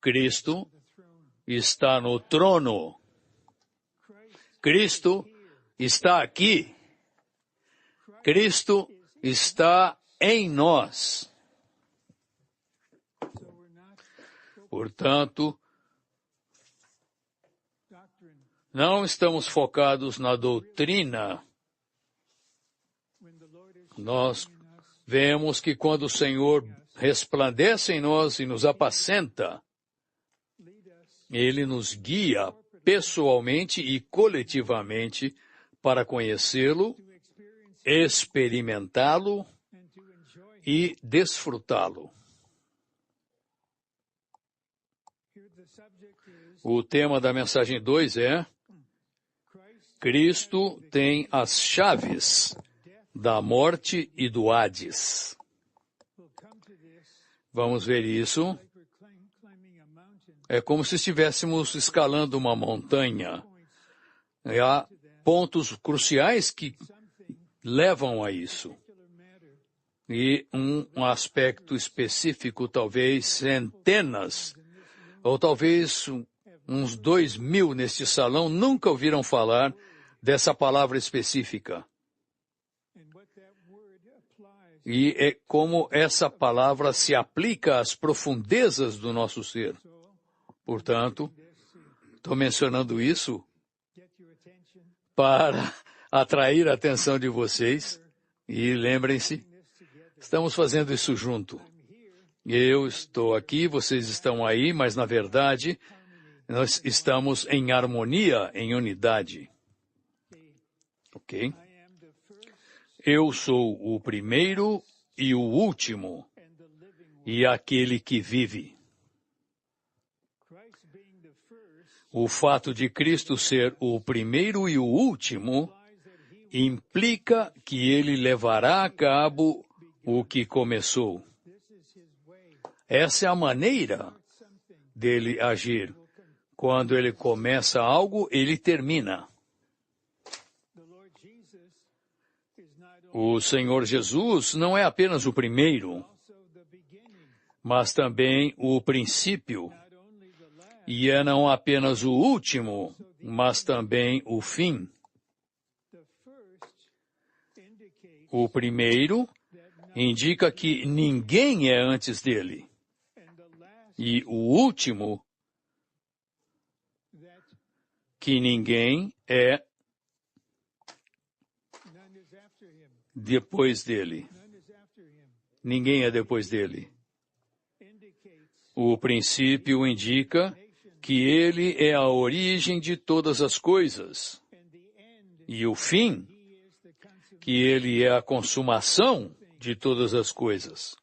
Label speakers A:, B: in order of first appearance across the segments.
A: Cristo está no trono. Cristo está aqui. Cristo está em nós. Portanto, não estamos focados na doutrina. Nós vemos que quando o Senhor resplandece em nós e nos apacenta, Ele nos guia pessoalmente e coletivamente para conhecê-lo, experimentá-lo e desfrutá-lo. O tema da mensagem 2 é: Cristo tem as chaves da morte e do Hades. Vamos ver isso. É como se estivéssemos escalando uma montanha. Há pontos cruciais que levam a isso. E um aspecto específico, talvez centenas, ou talvez uns 2.000 neste salão nunca ouviram falar dessa palavra específica. E é como essa palavra se aplica às profundezas do nosso ser. Portanto, estou mencionando isso para atrair a atenção de vocês. E lembrem-se, estamos fazendo isso junto. Eu estou aqui, vocês estão aí, mas na verdade, nós estamos em harmonia, em unidade. Ok? Eu sou o primeiro e o último, e aquele que vive. O fato de Cristo ser o primeiro e o último implica que Ele levará a cabo o que começou. Essa é a maneira dele agir. Quando Ele começa algo, Ele termina. O Senhor Jesus não é apenas o primeiro, mas também o princípio. E é não apenas o último, mas também o fim. O primeiro indica que ninguém é antes dele. E o último, que ninguém é depois dele. Ninguém é depois dele. O princípio indica que ele é a origem de todas as coisas. E o fim, que ele é a consumação de todas as coisas.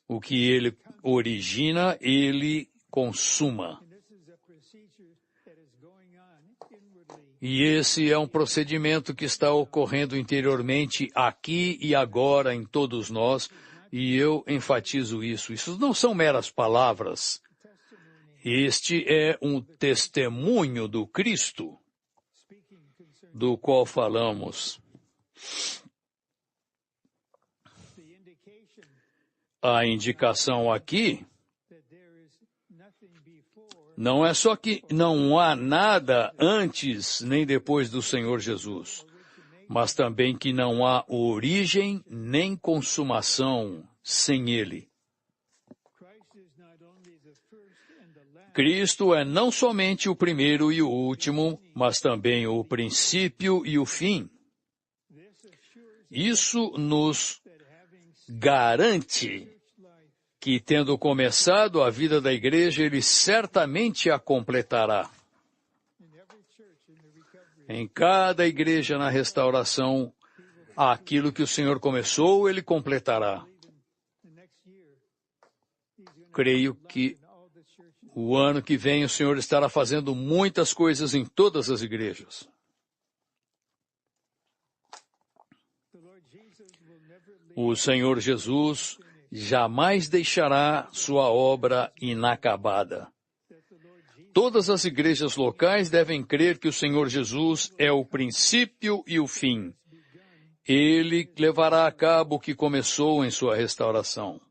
A: O que ele origina, ele consuma. E esse é um procedimento que está ocorrendo interiormente aqui e agora em todos nós, e eu enfatizo isso. Isso não são meras palavras. Este é um testemunho do Cristo, do qual falamos. A indicação aqui não é só que não há nada antes nem depois do Senhor Jesus, mas também que não há origem nem consumação sem Ele. Cristo é não somente o primeiro e o último, mas também o princípio e o fim. Isso nos garante que, tendo começado a vida da igreja, Ele certamente a completará. Em cada igreja na restauração, aquilo que o Senhor começou, Ele completará. Creio que o ano que vem o Senhor estará fazendo muitas coisas em todas as igrejas. O Senhor Jesus jamais deixará sua obra inacabada. Todas as igrejas locais devem crer que o Senhor Jesus é o princípio e o fim. Ele levará a cabo o que começou em sua restauração.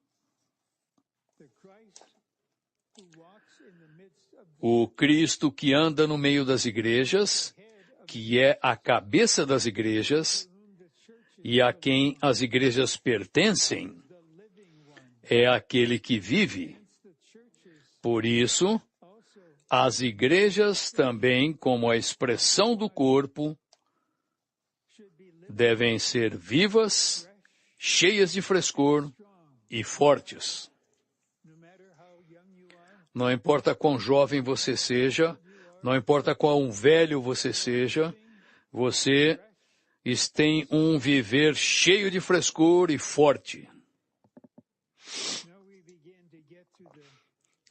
A: O Cristo que anda no meio das igrejas, que é a cabeça das igrejas e a quem as igrejas pertencem, é aquele que vive. Por isso, as igrejas também, como a expressão do corpo, devem ser vivas, cheias de frescor e fortes. Não importa quão jovem você seja, não importa quão velho você seja, você tem um viver cheio de frescor e forte.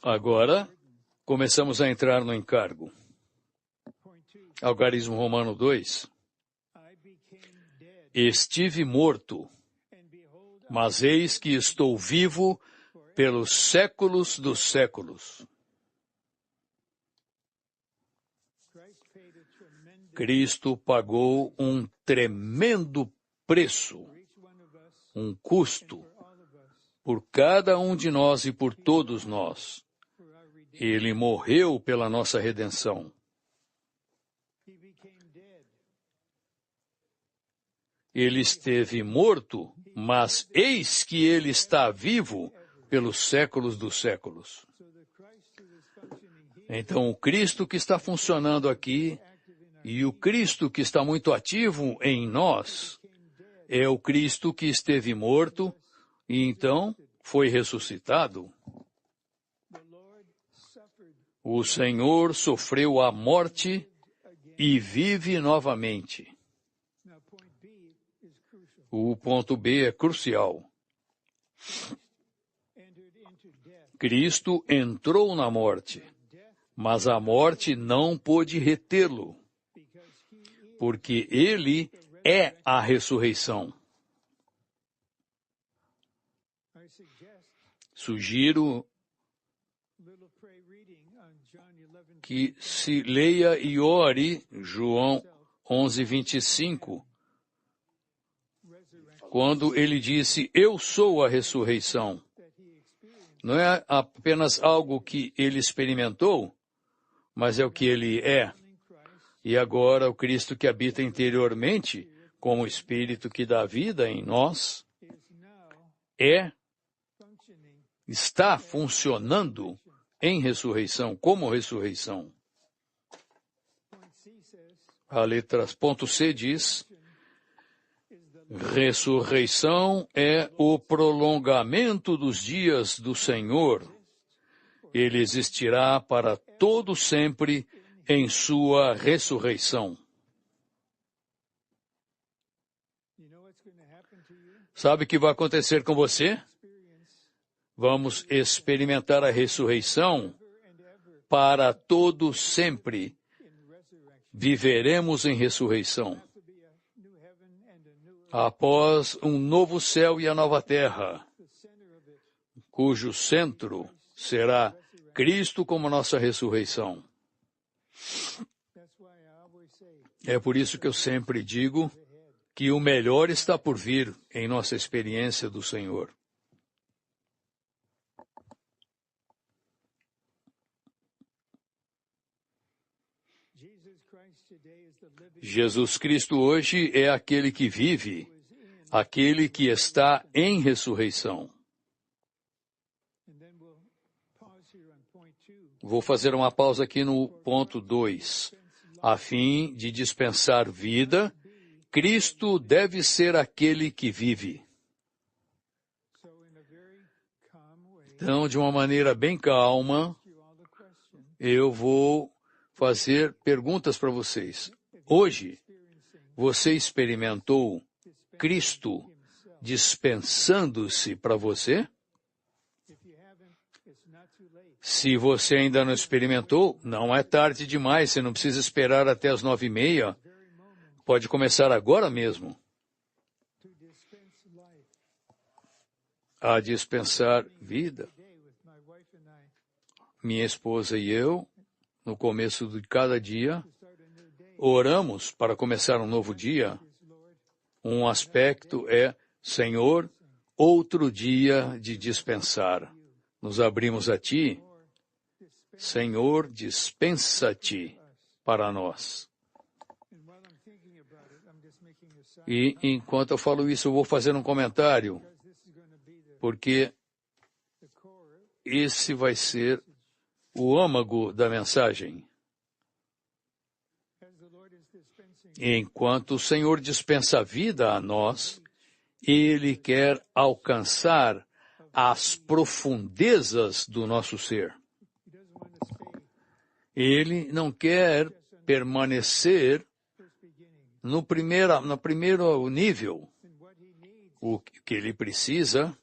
A: Agora, começamos a entrar no encargo. Algarismo Romano 2. Estive morto, mas eis que estou vivo pelos séculos dos séculos. Cristo pagou um tremendo preço, um custo, por cada um de nós e por todos nós. Ele morreu pela nossa redenção. Ele esteve morto, mas eis que ele está vivo pelos séculos dos séculos. Então, o Cristo que está funcionando aqui e o Cristo que está muito ativo em nós é o Cristo que esteve morto e então foi ressuscitado. O Senhor sofreu a morte e vive novamente. O ponto B é crucial. Cristo entrou na morte, mas a morte não pôde retê-lo, porque ele é a ressurreição. Sugiro que se leia e ore João 11:25, quando ele disse, eu sou a ressurreição. Não é apenas algo que ele experimentou, mas é o que ele é. E agora o Cristo que habita interiormente, como o Espírito que dá vida em nós, está funcionando em ressurreição, como ressurreição. A letra ponto C diz, ressurreição é o prolongamento dos dias do Senhor. Ele existirá para todo sempre em sua ressurreição. Sabe o que vai acontecer com você? Vamos experimentar a ressurreição para todo sempre. Viveremos em ressurreição. Após um novo céu e a nova terra, cujo centro será Cristo como nossa ressurreição. É por isso que eu sempre digo que o melhor está por vir em nossa experiência do Senhor. Jesus Cristo hoje é aquele que vive, aquele que está em ressurreição. Vou fazer uma pausa aqui no ponto 2. A fim de dispensar vida, Cristo deve ser aquele que vive. Então, de uma maneira bem calma, eu vou fazer perguntas para vocês. Hoje, você experimentou Cristo dispensando-se para você? Se você ainda não experimentou, não é tarde demais, você não precisa esperar até as 9:30. Pode começar agora mesmo a dispensar vida. Minha esposa e eu, no começo de cada dia, oramos para começar um novo dia. Um aspecto é, Senhor, outro dia de dispensar. Nos abrimos a Ti Senhor, dispensa-te para nós. E enquanto eu falo isso, eu vou fazer um comentário, porque esse vai ser o âmago da mensagem. Enquanto o Senhor dispensa a vida a nós, Ele quer alcançar as profundezas do nosso ser. Ele não quer permanecer no primeiro nível. O que ele precisa,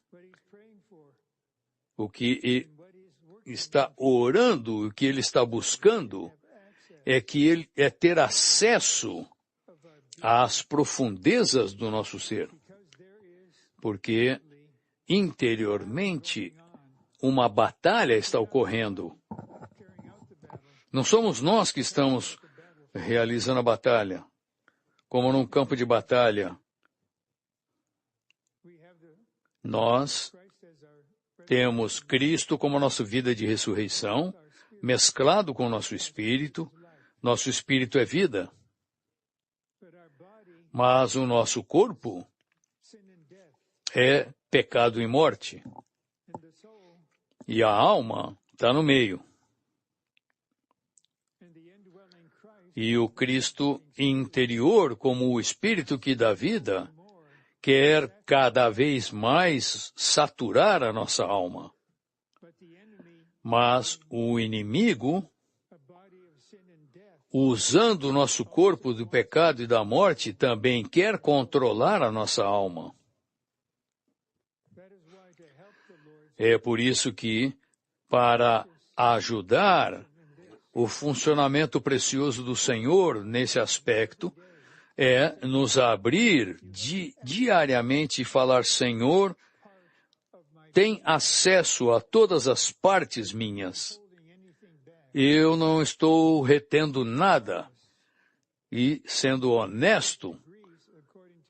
A: o que ele está orando, o que ele está buscando, é ter acesso às profundezas do nosso ser. Porque interiormente uma batalha está ocorrendo. Não somos nós que estamos realizando a batalha, como num campo de batalha. Nós temos Cristo como nossa vida de ressurreição, mesclado com o nosso espírito. Nosso espírito é vida. Mas o nosso corpo é pecado e morte. E a alma está no meio. E o Cristo interior, como o Espírito que dá vida, quer cada vez mais saturar a nossa alma. Mas o inimigo, usando o nosso corpo do pecado e da morte, também quer controlar a nossa alma. É por isso que, para ajudar o funcionamento precioso do Senhor nesse aspecto, é nos abrir diariamente e falar: Senhor, tem acesso a todas as partes minhas. Eu não estou retendo nada. E, sendo honesto,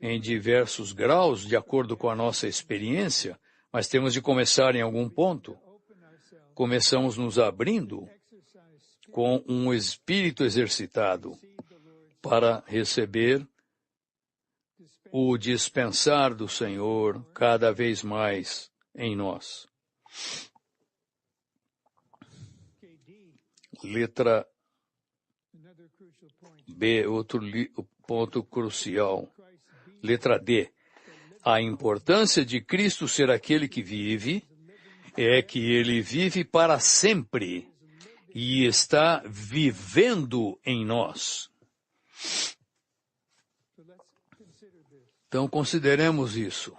A: em diversos graus, de acordo com a nossa experiência, mas temos de começar em algum ponto. Começamos nos abrindo com um espírito exercitado para receber o dispensar do Senhor cada vez mais em nós. Letra B, outro ponto crucial. Letra D. A importância de Cristo ser aquele que vive é que Ele vive para sempre e está vivendo em nós. Então, consideremos isso.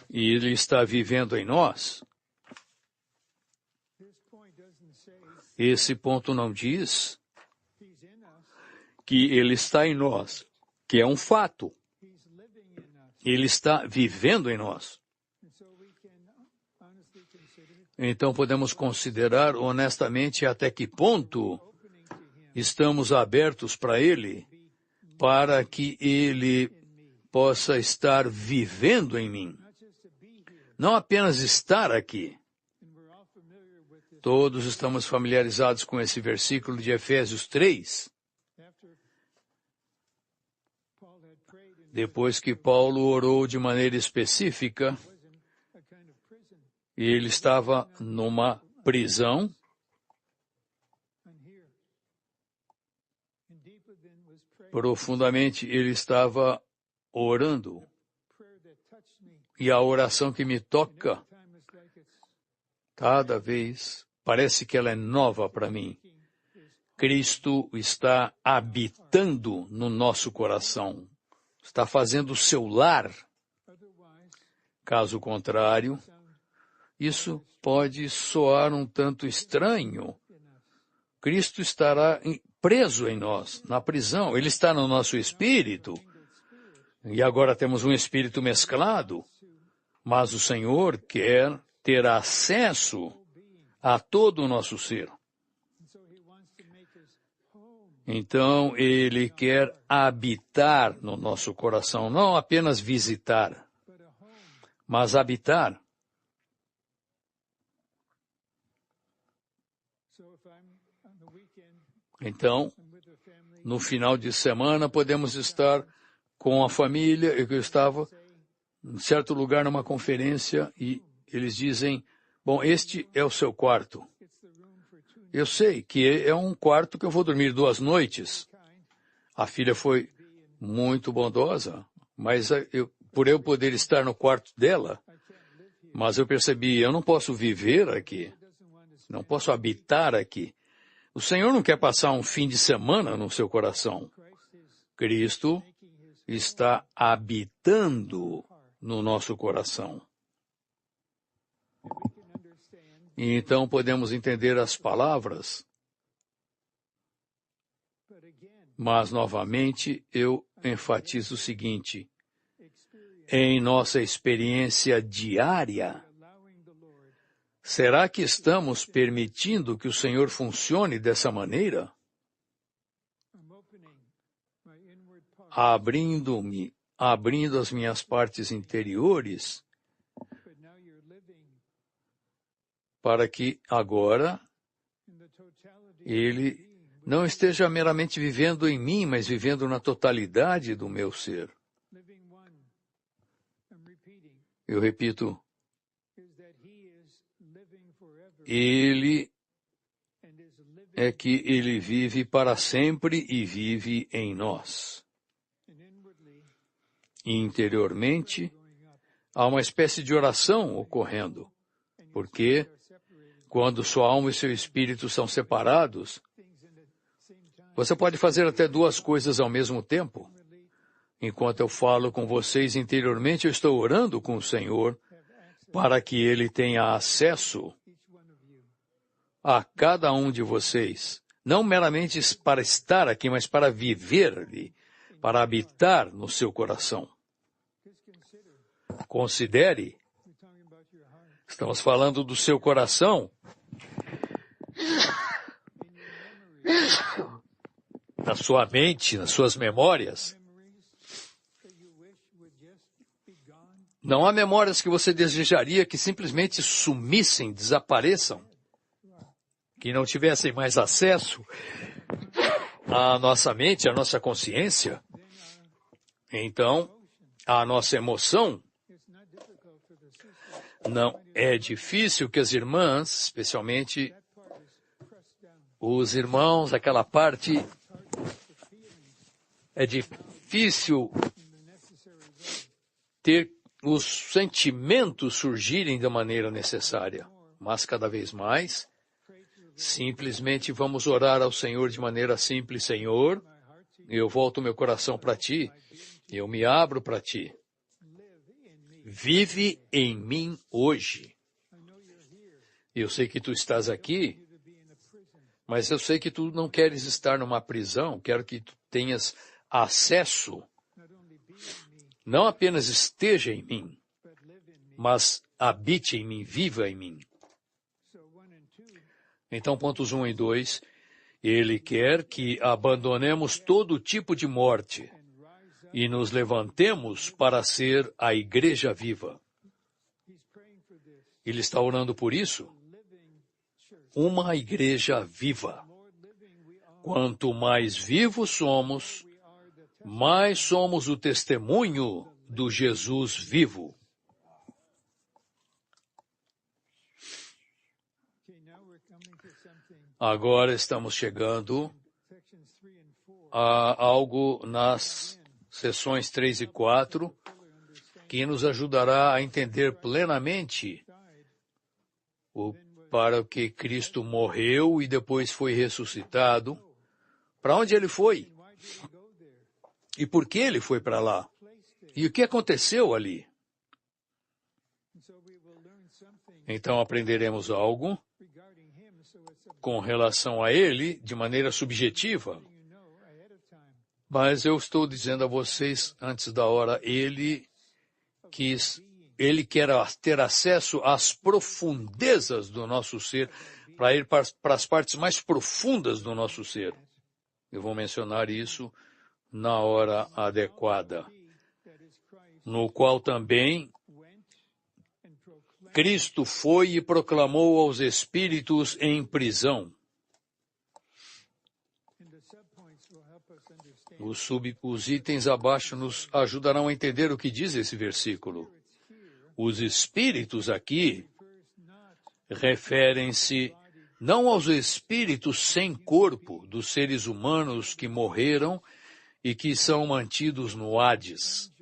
A: E Ele está vivendo em nós. Esse ponto não diz que Ele está em nós, que é um fato. Ele está vivendo em nós. Então podemos considerar honestamente até que ponto estamos abertos para Ele, para que Ele possa estar vivendo em mim. Não apenas estar aqui. Todos estamos familiarizados com esse versículo de Efésios 3. Depois que Paulo orou de maneira específica, ele estava numa prisão, profundamente ele estava orando, e a oração que me toca, cada vez, parece que ela é nova para mim. Cristo está habitando no nosso coração, está fazendo o seu lar. Caso contrário, isso pode soar um tanto estranho. Cristo estará preso em nós, na prisão. Ele está no nosso espírito. E agora temos um espírito mesclado. Mas o Senhor quer ter acesso a todo o nosso ser. Então, Ele quer habitar no nosso coração, não apenas visitar, mas habitar. Então, no final de semana, podemos estar com a família. Eu estava em certo lugar numa conferência e eles dizem, bom, este é o seu quarto. Eu sei que é um quarto que eu vou dormir 2 noites. A filha foi muito bondosa, mas por eu poder estar no quarto dela, mas eu percebi, eu não posso viver aqui, não posso habitar aqui. O Senhor não quer passar um fim de semana no seu coração. Cristo está habitando no nosso coração. E então podemos entender as palavras, mas novamente eu enfatizo o seguinte: em nossa experiência diária, será que estamos permitindo que o Senhor funcione dessa maneira? Abrindo as minhas partes interiores, para que agora Ele não esteja meramente vivendo em mim, mas vivendo na totalidade do meu ser. Eu repito, Ele é que Ele vive para sempre e vive em nós. E interiormente, há uma espécie de oração ocorrendo, porque quando sua alma e seu espírito são separados, você pode fazer até 2 coisas ao mesmo tempo. Enquanto eu falo com vocês interiormente, eu estou orando com o Senhor para que Ele tenha acesso a cada um de vocês. Não meramente para estar aqui, mas para viver ali, para habitar no seu coração. Considere, estamos falando do seu coração, na sua mente, nas suas memórias. Não há memórias que você desejaria que simplesmente sumissem, desapareçam, que não tivessem mais acesso à nossa mente, à nossa consciência. Então, a nossa emoção não é difícil que as irmãs, especialmente os irmãos, aquela parte, é difícil ter os sentimentos surgirem da maneira necessária, mas cada vez mais, simplesmente vamos orar ao Senhor de maneira simples. Senhor, eu volto meu coração para Ti, eu me abro para Ti. Vive em mim hoje. Eu sei que Tu estás aqui, mas eu sei que Tu não queres estar numa prisão, quero que Tu tenhas acesso. Não apenas esteja em mim, mas habite em mim, viva em mim. Então, pontos 1 e 2, Ele quer que abandonemos todo tipo de morte e nos levantemos para ser a igreja viva. Ele está orando por isso? Uma igreja viva. Quanto mais vivos somos, mais somos o testemunho do Jesus vivo. Agora estamos chegando a algo nas sessões 3 e 4 que nos ajudará a entender plenamente para o que Cristo morreu e depois foi ressuscitado. Para onde Ele foi? E por que Ele foi para lá? E o que aconteceu ali? Então aprenderemos algo com relação a Ele de maneira subjetiva. Mas eu estou dizendo a vocês, antes da hora, Ele quer ter acesso às profundezas do nosso ser, para ir para as partes mais profundas do nosso ser. Eu vou mencionar isso na hora adequada, no qual também Cristo foi e proclamou aos espíritos em prisão. Os itens abaixo nos ajudarão a entender o que diz esse versículo. Os espíritos aqui referem-se não aos espíritos sem corpo dos seres humanos que morreram e que são mantidos no Hades,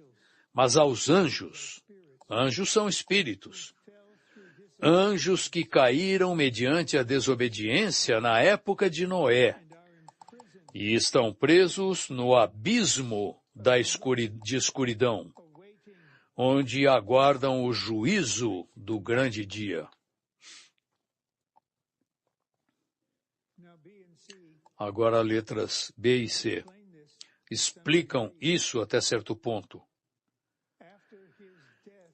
A: mas aos anjos. Anjos são espíritos. Anjos que caíram mediante a desobediência na época de Noé e estão presos no abismo de escuridão, onde aguardam o juízo do grande dia. Agora, letras B e C explicam isso até certo ponto.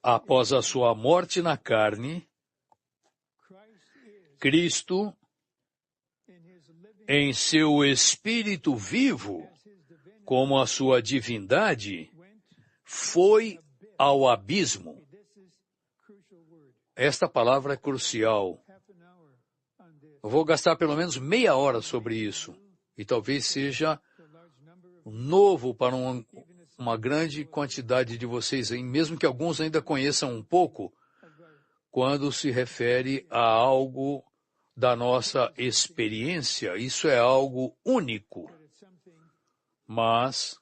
A: Após a sua morte na carne, Cristo, em seu espírito vivo, como a sua divindade, foi ao abismo. Esta palavra é crucial. Eu vou gastar pelo menos meia hora sobre isso. E talvez seja novo para uma grande quantidade de vocês, mesmo que alguns ainda conheçam um pouco, quando se refere a algo da nossa experiência. Isso é algo único. Mas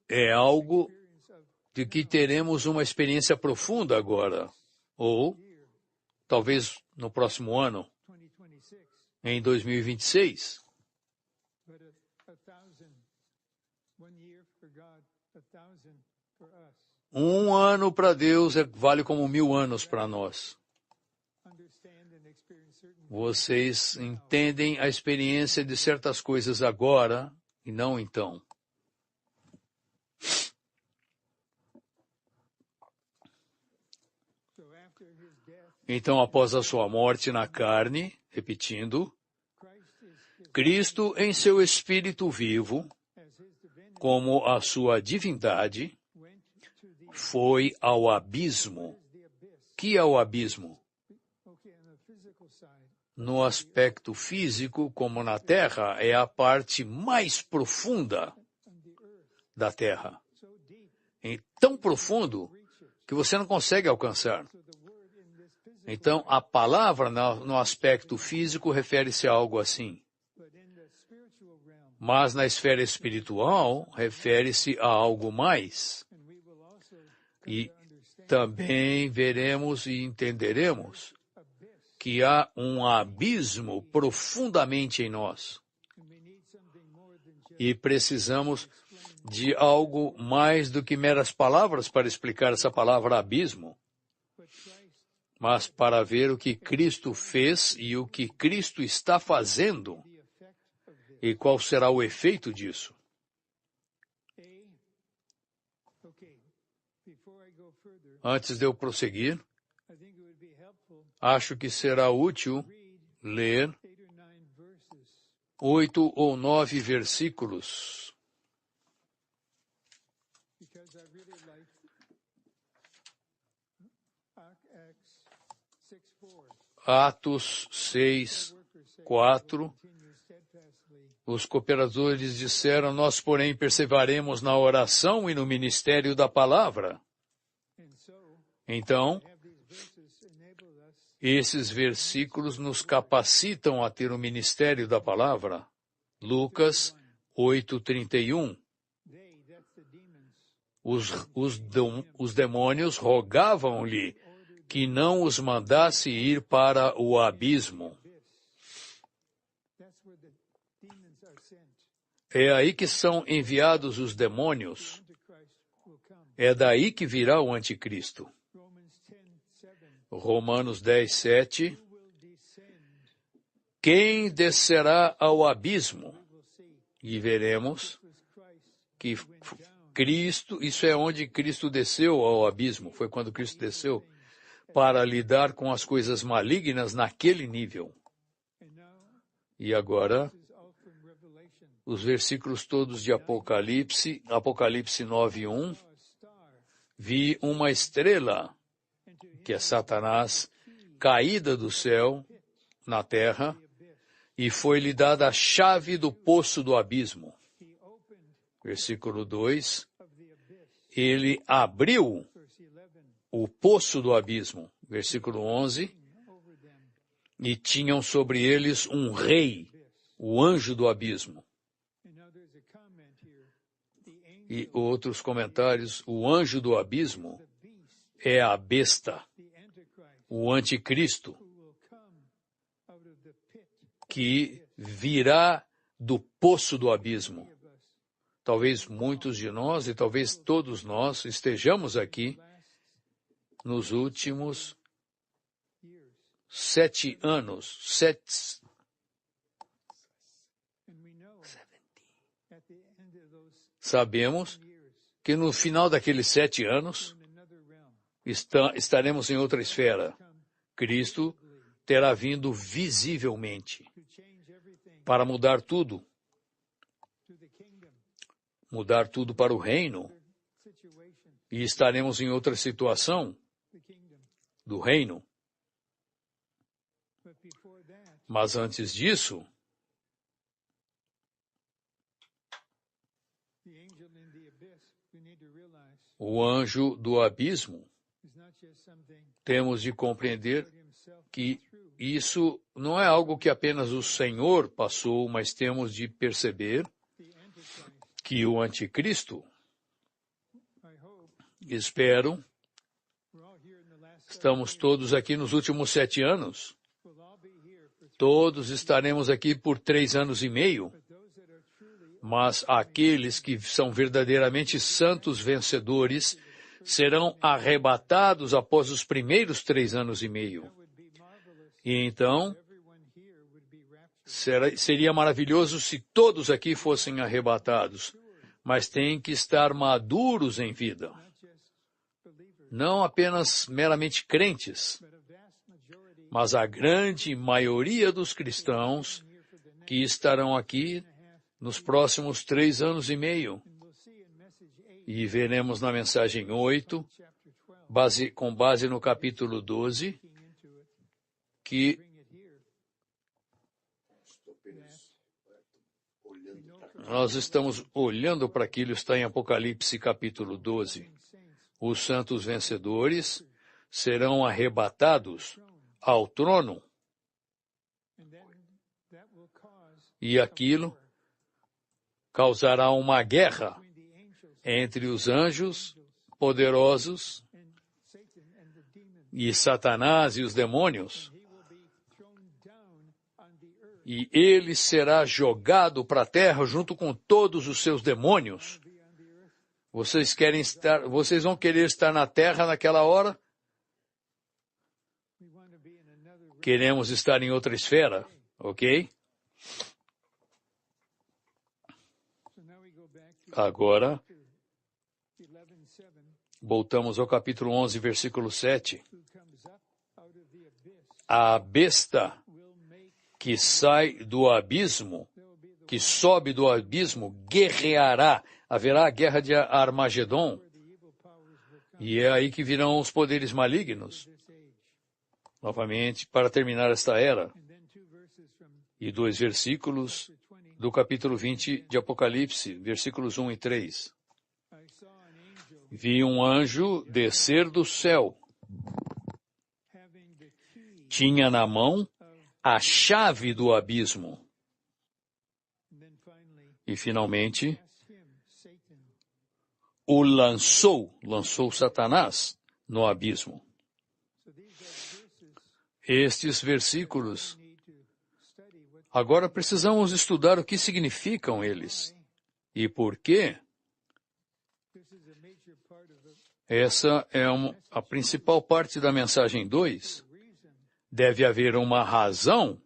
A: é algo de que teremos uma experiência profunda agora. Ou talvez no próximo ano, em 2026. Um ano para Deus vale como 1000 anos para nós. Vocês entendem a experiência de certas coisas agora e não então. Então, após a sua morte na carne, repetindo, Cristo em seu espírito vivo, como a sua divindade, foi ao abismo. Que é o abismo? No aspecto físico, como na Terra, é a parte mais profunda da Terra. É tão profundo que você não consegue alcançar. Então, a palavra no aspecto físico refere-se a algo assim. Mas na esfera espiritual, refere-se a algo mais. E também veremos e entenderemos que há um abismo profundamente em nós. E precisamos de algo mais do que meras palavras para explicar essa palavra abismo. Mas para ver o que Cristo fez e o que Cristo está fazendo e qual será o efeito disso. Antes de eu prosseguir, acho que será útil ler 8 ou 9 versículos. Atos 6, 4. Os cooperadores disseram, nós, porém, perseveraremos na oração e no ministério da palavra. Então, esses versículos nos capacitam a ter o ministério da palavra. Lucas 8:31. Os demônios rogavam-lhe que não os mandasse ir para o abismo. É aí que são enviados os demônios. É daí que virá o anticristo. Romanos 10:7. Quem descerá ao abismo? E veremos que Cristo, isso é onde Cristo desceu ao abismo, foi quando Cristo desceu, para lidar com as coisas malignas naquele nível. E agora, os versículos todos de Apocalipse, Apocalipse 9:1, vi uma estrela, que é Satanás, caída do céu na terra, e foi-lhe dada a chave do poço do abismo. Versículo 2, ele abriu o poço do abismo. Versículo 11, e tinham sobre eles um rei, o anjo do abismo. E outros comentários, o anjo do abismo é a besta, o anticristo, que virá do poço do abismo. Talvez muitos de nós, e talvez todos nós, estejamos aqui nos últimos 7 anos, sabemos que no final daqueles 7 anos estaremos em outra esfera. Cristo terá vindo visivelmente para mudar tudo para o reino, e estaremos em outra situação do reino. Mas antes disso, o anjo do abismo, temos de compreender que isso não é algo que apenas o Senhor passou, mas temos de perceber que o anticristo, espero, estamos todos aqui nos últimos 7 anos, todos estaremos aqui por 3 anos e meio, mas aqueles que são verdadeiramente santos vencedores serão arrebatados após os primeiros 3 anos e meio. E então, seria maravilhoso se todos aqui fossem arrebatados, mas têm que estar maduros em vida. Não apenas meramente crentes, mas a grande maioria dos cristãos que estarão aqui nos próximos 3 anos e meio. E veremos na mensagem 8, com base no capítulo 12, que nós estamos olhando para aquilo, está em Apocalipse capítulo 12. Os santos vencedores serão arrebatados ao trono, e aquilo causará uma guerra entre os anjos poderosos e Satanás e os demônios, e ele será jogado para a terra junto com todos os seus demônios. Vocês vão querer estar na terra naquela hora? Queremos estar em outra esfera, ok? Agora, voltamos ao capítulo 11, versículo 7. A besta que sai do abismo, que sobe do abismo, guerreará. Haverá a guerra de Armagedon. E é aí que virão os poderes malignos. Novamente, para terminar esta era. E 2 versículos do capítulo 20 de Apocalipse, versículos 1 e 3. Vi um anjo descer do céu. Tinha na mão a chave do abismo. E, finalmente, o lançou Satanás no abismo. Estes versículos, agora precisamos estudar o que significam eles e por quê. Essa é a principal parte da mensagem 2. Deve haver uma razão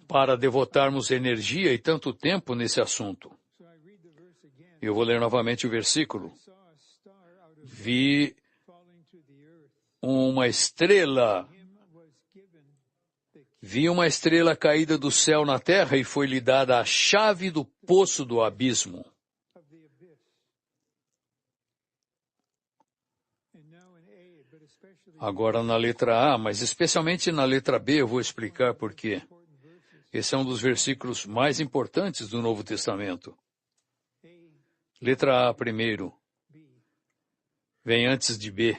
A: para devotarmos energia e tanto tempo nesse assunto. Eu vou ler novamente o versículo. Vi uma estrela caída do céu na terra e foi-lhe dada a chave do poço do abismo. Agora na letra A, mas especialmente na letra B, eu vou explicar por quê. Esse é um dos versículos mais importantes do Novo Testamento. Letra A primeiro. Vem antes de B.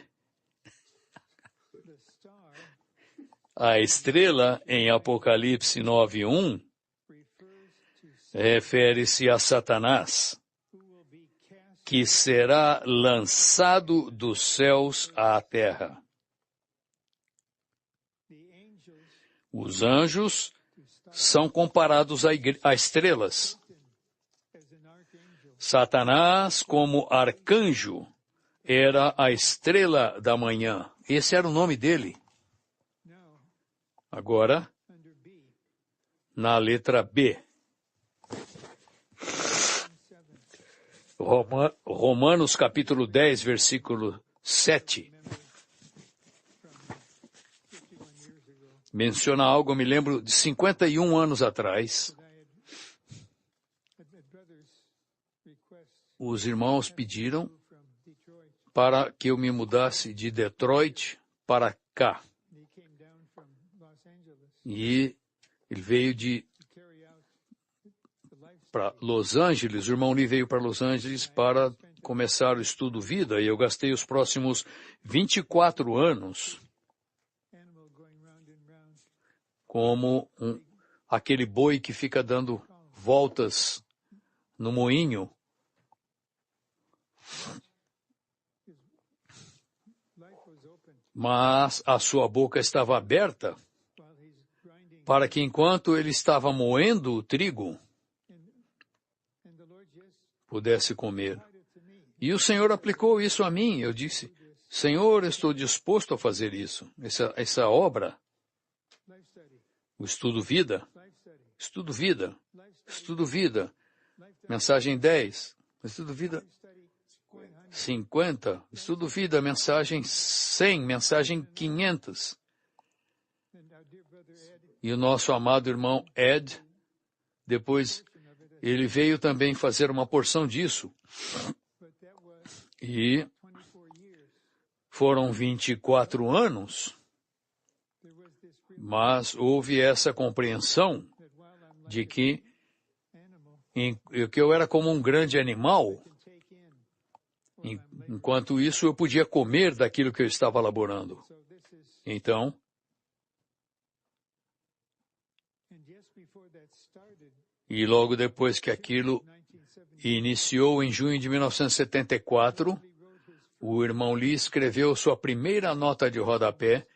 A: A estrela, em Apocalipse 9:1, refere-se a Satanás, que será lançado dos céus à terra. Os anjos são comparados a estrelas. Satanás, como arcanjo, era a estrela da manhã. Esse era o nome dele. Agora, na letra B. Romanos capítulo 10, versículo 7. Menciona algo, eu me lembro, de 51 anos atrás. Os irmãos pediram para que eu me mudasse de Detroit para cá. E ele veio para Los Angeles, o irmão Lee veio para Los Angeles para começar o estudo vida, e eu gastei os próximos 24 anos como aquele boi que fica dando voltas no moinho. Mas a sua boca estava aberta para que enquanto ele estava moendo o trigo, pudesse comer. E o Senhor aplicou isso a mim. Eu disse, Senhor, eu estou disposto a fazer isso. Essa obra, o estudo vida, estudo vida, estudo vida, mensagem 10, estudo vida 50, estudo vida, mensagem 100, mensagem 500. E o nosso amado irmão Ed, depois ele veio também fazer uma porção disso. E foram 24 anos, mas houve essa compreensão de que eu era como um grande animal. Enquanto isso, eu podia comer daquilo que eu estava elaborando. Então, e logo depois que aquilo iniciou em junho de 1974, o irmão Lee escreveu sua primeira nota de rodapé,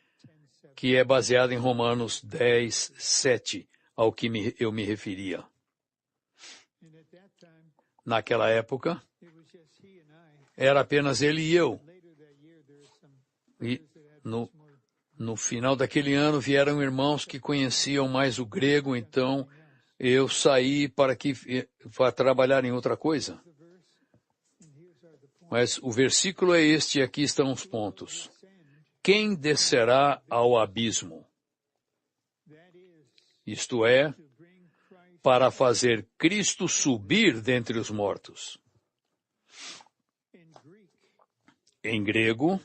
A: que é baseada em Romanos 10, 7, ao que eu me referia. Naquela época, era apenas ele e eu. E no final daquele ano vieram irmãos que conheciam mais o grego, então eu saí para trabalhar em outra coisa. Mas o versículo é este e aqui estão os pontos. Quem descerá ao abismo? Isto é, para fazer Cristo subir dentre os mortos. Em grego,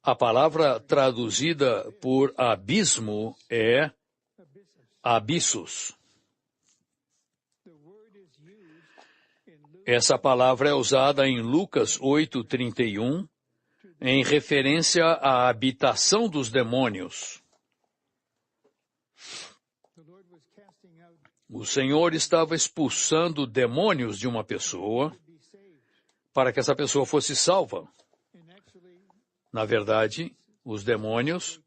A: a palavra traduzida por abismo é abissos. Essa palavra é usada em Lucas 8:31, em referência à habitação dos demônios. O Senhor estava expulsando demônios de uma pessoa para que essa pessoa fosse salva. Na verdade, os demônios,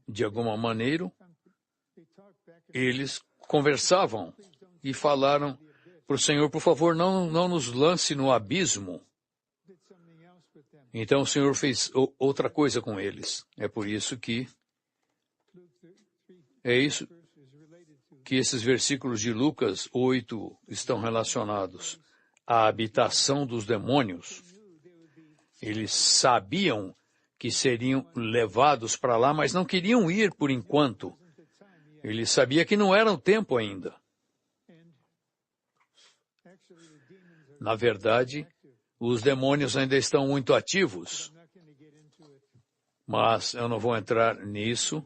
A: de alguma maneira, eles conversavam e falaram para o Senhor, por favor, não nos lance no abismo. Então o Senhor fez outra coisa com eles. É por isso que esses versículos de Lucas 8 estão relacionados à habitação dos demônios. Eles sabiam que seriam levados para lá, mas não queriam ir por enquanto. Eles sabiam que não era o tempo ainda. Na verdade, os demônios ainda estão muito ativos. mas eu não vou entrar nisso.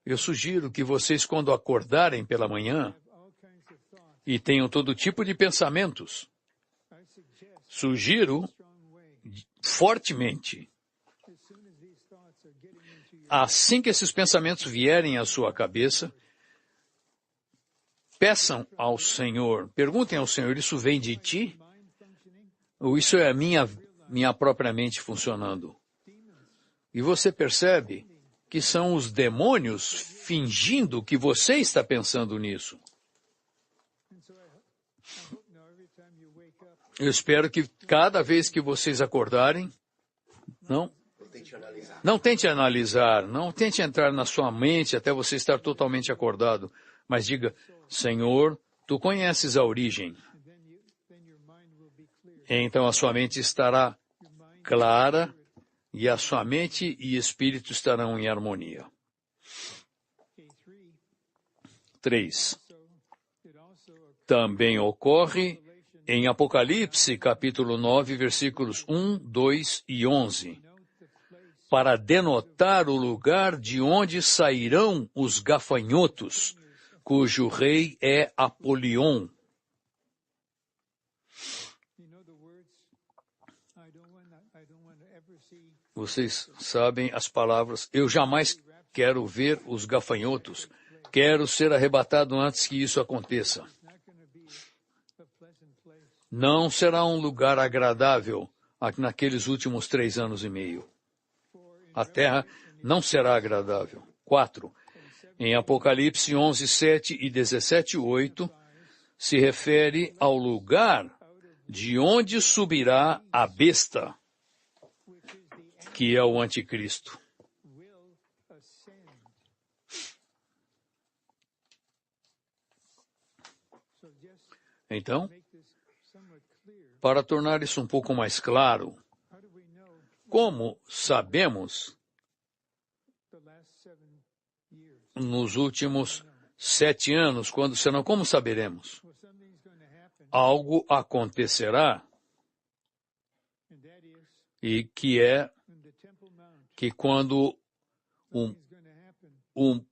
A: Eu sugiro que vocês, quando acordarem pela manhã e tenham todo tipo de pensamentos, sugiro fortemente, assim que esses pensamentos vierem à sua cabeça, peçam ao Senhor, perguntem ao Senhor, isso vem de ti? Ou isso é a minha própria mente funcionando? E você percebe que são os demônios fingindo que você está pensando nisso. Eu espero que cada vez que vocês acordarem, não tente analisar, não tente entrar na sua mente até você estar totalmente acordado, mas diga, Senhor, Tu conheces a origem. Então a sua mente estará clara e a sua mente e espírito estarão em harmonia. 3. Também ocorre em Apocalipse, capítulo 9, versículos 1, 2 e 11, para denotar o lugar de onde sairão os gafanhotos, cujo rei é Apolion. Vocês sabem as palavras, eu jamais quero ver os gafanhotos, quero ser arrebatado antes que isso aconteça. Não será um lugar agradável naqueles últimos 3 anos e meio. A terra não será agradável. 4. Em Apocalipse 11, 7 e 17, 8, se refere ao lugar de onde subirá a besta, que é o anticristo. Então, para tornar isso um pouco mais claro, como sabemos nos últimos 7 anos, como saberemos? Algo acontecerá, e que é que quando o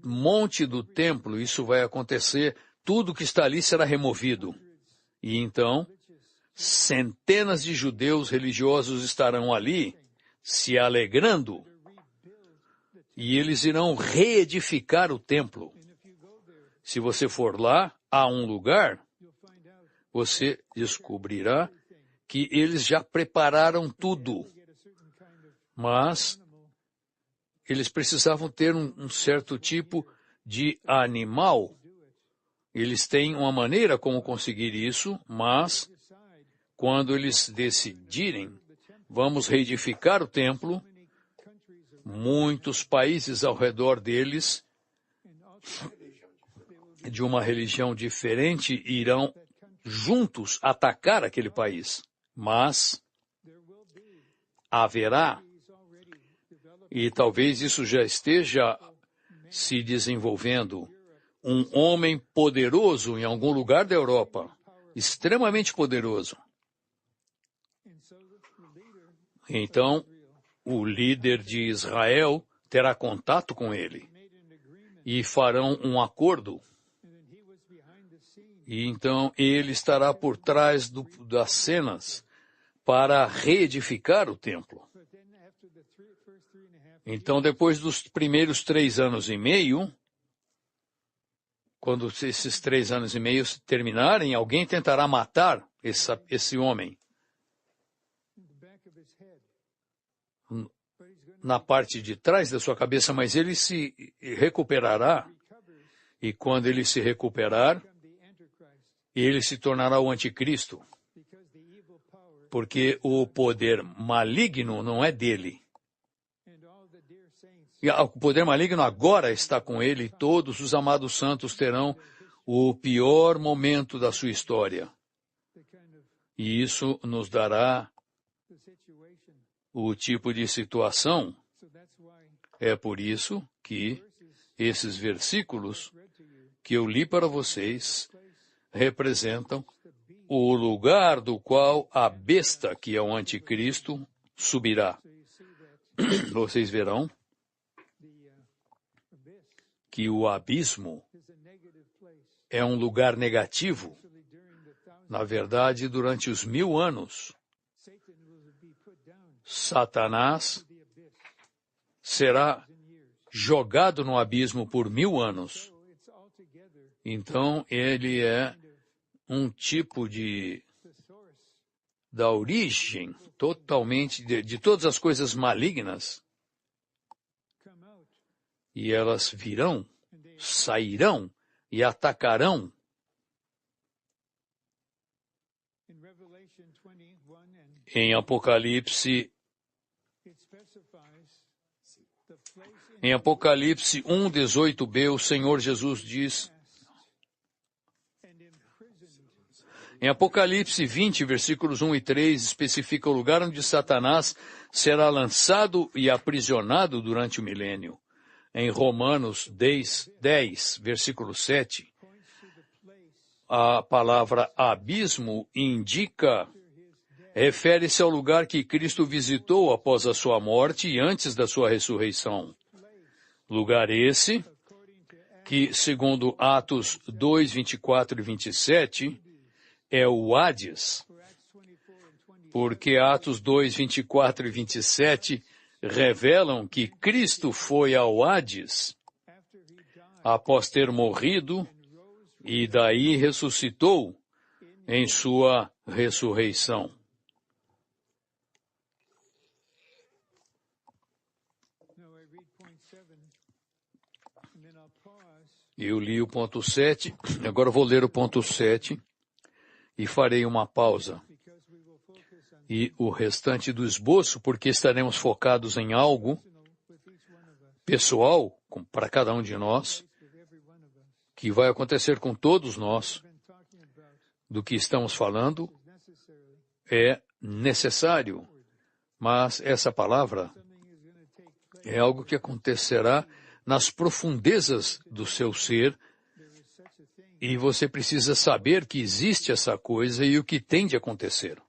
A: monte do templo, isso vai acontecer, tudo que está ali será removido. E então, centenas de judeus religiosos estarão ali, se alegrando, e eles irão reedificar o templo. Se você for lá, há um lugar, você descobrirá que eles já prepararam tudo, mas eles precisavam ter um certo tipo de animal. Eles têm uma maneira como conseguir isso, mas quando eles decidirem, vamos reedificar o templo, muitos países ao redor deles, de uma religião diferente, irão juntos atacar aquele país. Mas haverá, e talvez isso já esteja se desenvolvendo, um homem poderoso em algum lugar da Europa, extremamente poderoso. Então, o líder de Israel terá contato com ele e farão um acordo. E então ele estará por trás das cenas para reedificar o templo. Então, depois dos primeiros 3 anos e meio, quando esses 3 anos e meio terminarem, alguém tentará matar esse homem na parte de trás da sua cabeça, mas ele se recuperará. E quando ele se recuperar, ele se tornará o anticristo. Porque o poder maligno não é dele. E o poder maligno agora está com ele, e todos os amados santos terão o pior momento da sua história. E isso nos dará o tipo de situação. É por isso que esses versículos que eu li para vocês representam o lugar do qual a besta, que é o anticristo, subirá. vocês verão que o abismo é um lugar negativo. Na verdade, durante os 1000 anos, Satanás será jogado no abismo por 1000 anos. Então, ele é um tipo da origem totalmente de todas as coisas malignas. E elas virão, sairão e atacarão. Em Apocalipse 1, 18b, o Senhor Jesus diz, em Apocalipse 20, versículos 1 e 3, especifica o lugar onde Satanás será lançado e aprisionado durante o milênio. Em Romanos 10, versículo 7, a palavra abismo refere-se ao lugar que Cristo visitou após a sua morte e antes da sua ressurreição. Lugar esse que, segundo Atos 2, 24 e 27, é o Hades, porque Atos 2, 24 e 27 revelam que Cristo foi ao Hades após ter morrido e daí ressuscitou em sua ressurreição. Eu li o ponto 7, agora vou ler o ponto 7 e farei uma pausa. E o restante do esboço, porque estaremos focados em algo pessoal para cada um de nós, que vai acontecer com todos nós. Do que estamos falando é necessário, mas essa palavra é algo que acontecerá nas profundezas do seu ser, e você precisa saber que existe essa coisa e o que tem de acontecer.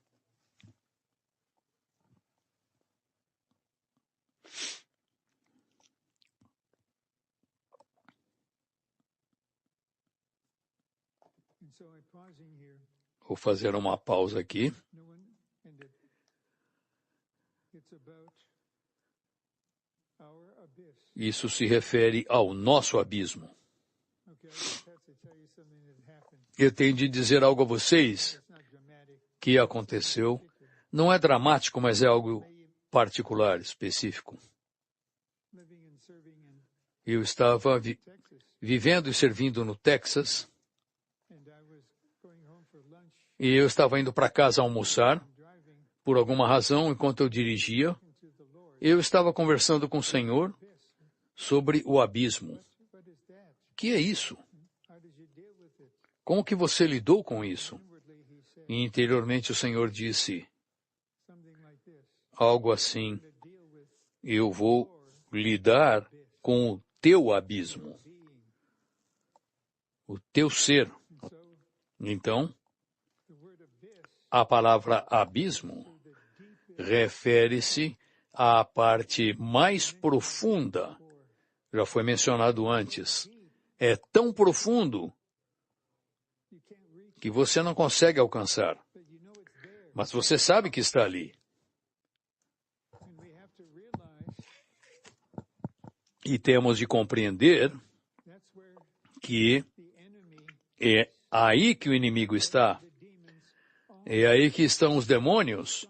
A: Vou fazer uma pausa aqui. Isso se refere ao nosso abismo. Eu tenho de dizer algo a vocês que aconteceu. Não é dramático, mas é algo particular, específico. Eu estava vivendo e servindo no Texas, e eu estava indo para casa almoçar. Por alguma razão, enquanto eu dirigia, eu estava conversando com o Senhor sobre o abismo. O que é isso? Como que você lidou com isso? E interiormente o Senhor disse algo assim: eu vou lidar com o teu abismo, o teu ser. Então, a palavra abismo refere-se à parte mais profunda. Já foi mencionado antes. É tão profundo que você não consegue alcançar. Mas você sabe que está ali. E temos de compreender que é aí que o inimigo está. É aí que estão os demônios.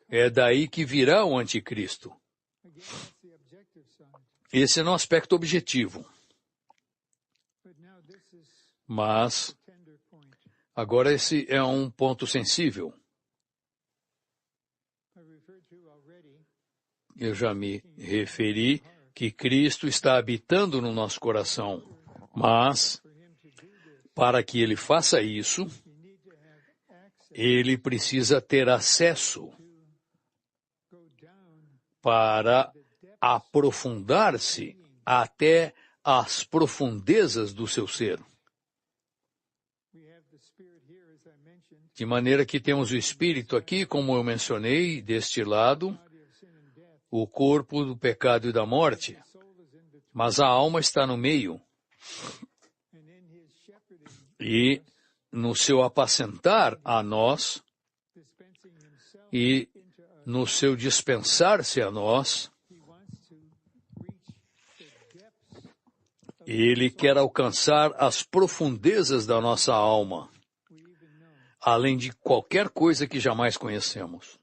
A: É daí que virá o anticristo. Esse é no aspecto objetivo. Mas, agora esse é um ponto sensível. Eu já me referi que Cristo está habitando no nosso coração. Mas, para que ele faça isso, ele precisa ter acesso para aprofundar-se até as profundezas do seu ser. De maneira que temos o Espírito aqui, como eu mencionei, deste lado, o corpo do pecado e da morte, mas a alma está no meio. E no seu apacentar a nós e no seu dispensar-se a nós, Ele quer alcançar as profundezas da nossa alma, além de qualquer coisa que jamais conhecemos.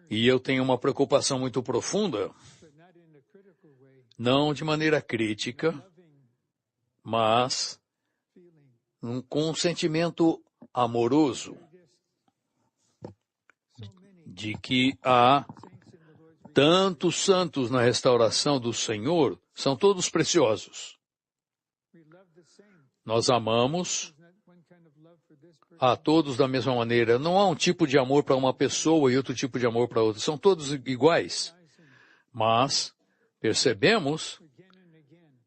A: E eu tenho uma preocupação muito profunda, não de maneira crítica, mas com um sentimento amoroso de que há tantos santos na restauração do Senhor, são todos preciosos. Nós amamos a todos da mesma maneira. Não há um tipo de amor para uma pessoa e outro tipo de amor para outra. São todos iguais. Mas percebemos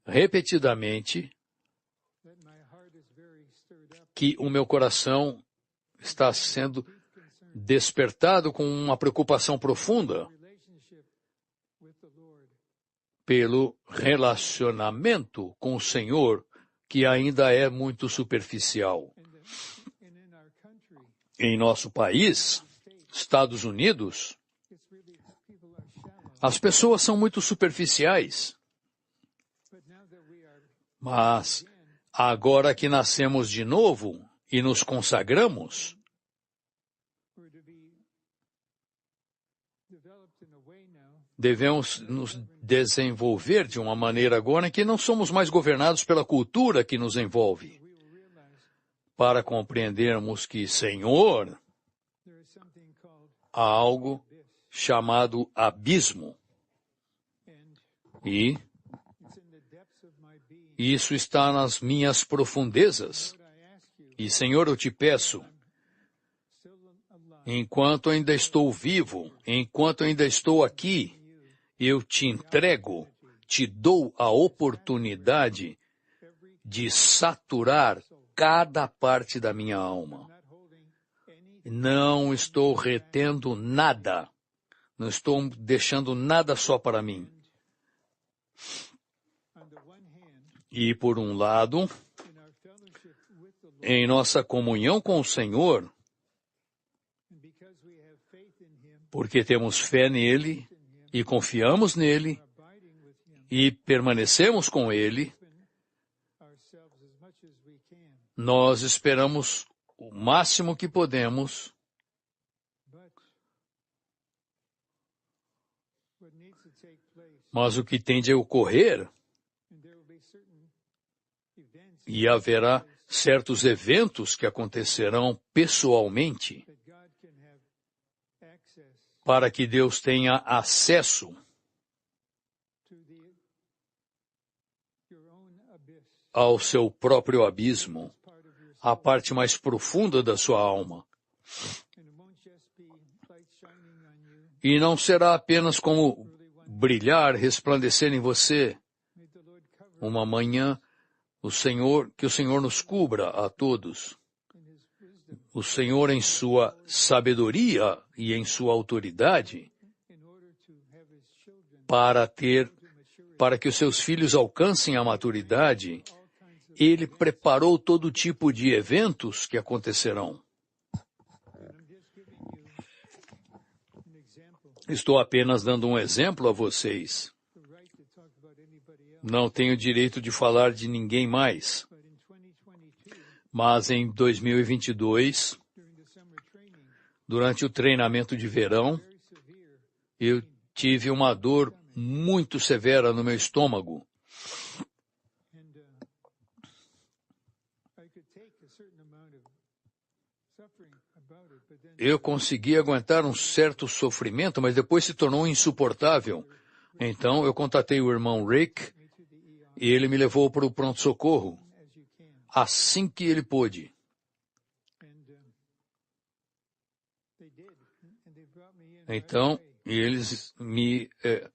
A: repetidamente que o meu coração está sendo despertado com uma preocupação profunda pelo relacionamento com o Senhor, que ainda é muito superficial. Em nosso país, Estados Unidos, as pessoas são muito superficiais. Mas, agora que nascemos de novo e nos consagramos, devemos nos desenvolver de uma maneira agora em que não somos mais governados pela cultura que nos envolve, para compreendermos que, Senhor, há algo chamado abismo. E isso está nas minhas profundezas. E, Senhor, eu te peço, enquanto ainda estou vivo, enquanto ainda estou aqui, eu te entrego, te dou a oportunidade de saturar cada parte da minha alma. Não estou retendo nada, não estou deixando nada só para mim. E, por um lado, em nossa comunhão com o Senhor, porque temos fé nele e confiamos nele e permanecemos com ele, nós esperamos o máximo que podemos, mas o que tem de ocorrer, e haverá certos eventos que acontecerão pessoalmente, para que Deus tenha acesso ao seu próprio abismo, à parte mais profunda da sua alma. E não será apenas como brilhar, resplandecer em você. Uma manhã, que o Senhor nos cubra a todos. O Senhor, em sua sabedoria e em sua autoridade, para que os seus filhos alcancem a maturidade, Ele preparou todo tipo de eventos que acontecerão. Estou apenas dando um exemplo a vocês. Não tenho direito de falar de ninguém mais. Mas em 2022, durante o treinamento de verão, eu tive uma dor muito severa no meu estômago. Eu consegui aguentar um certo sofrimento, mas depois se tornou insuportável. Então eu contatei o irmão Rick e ele me levou para o pronto-socorro assim que ele pôde. Então,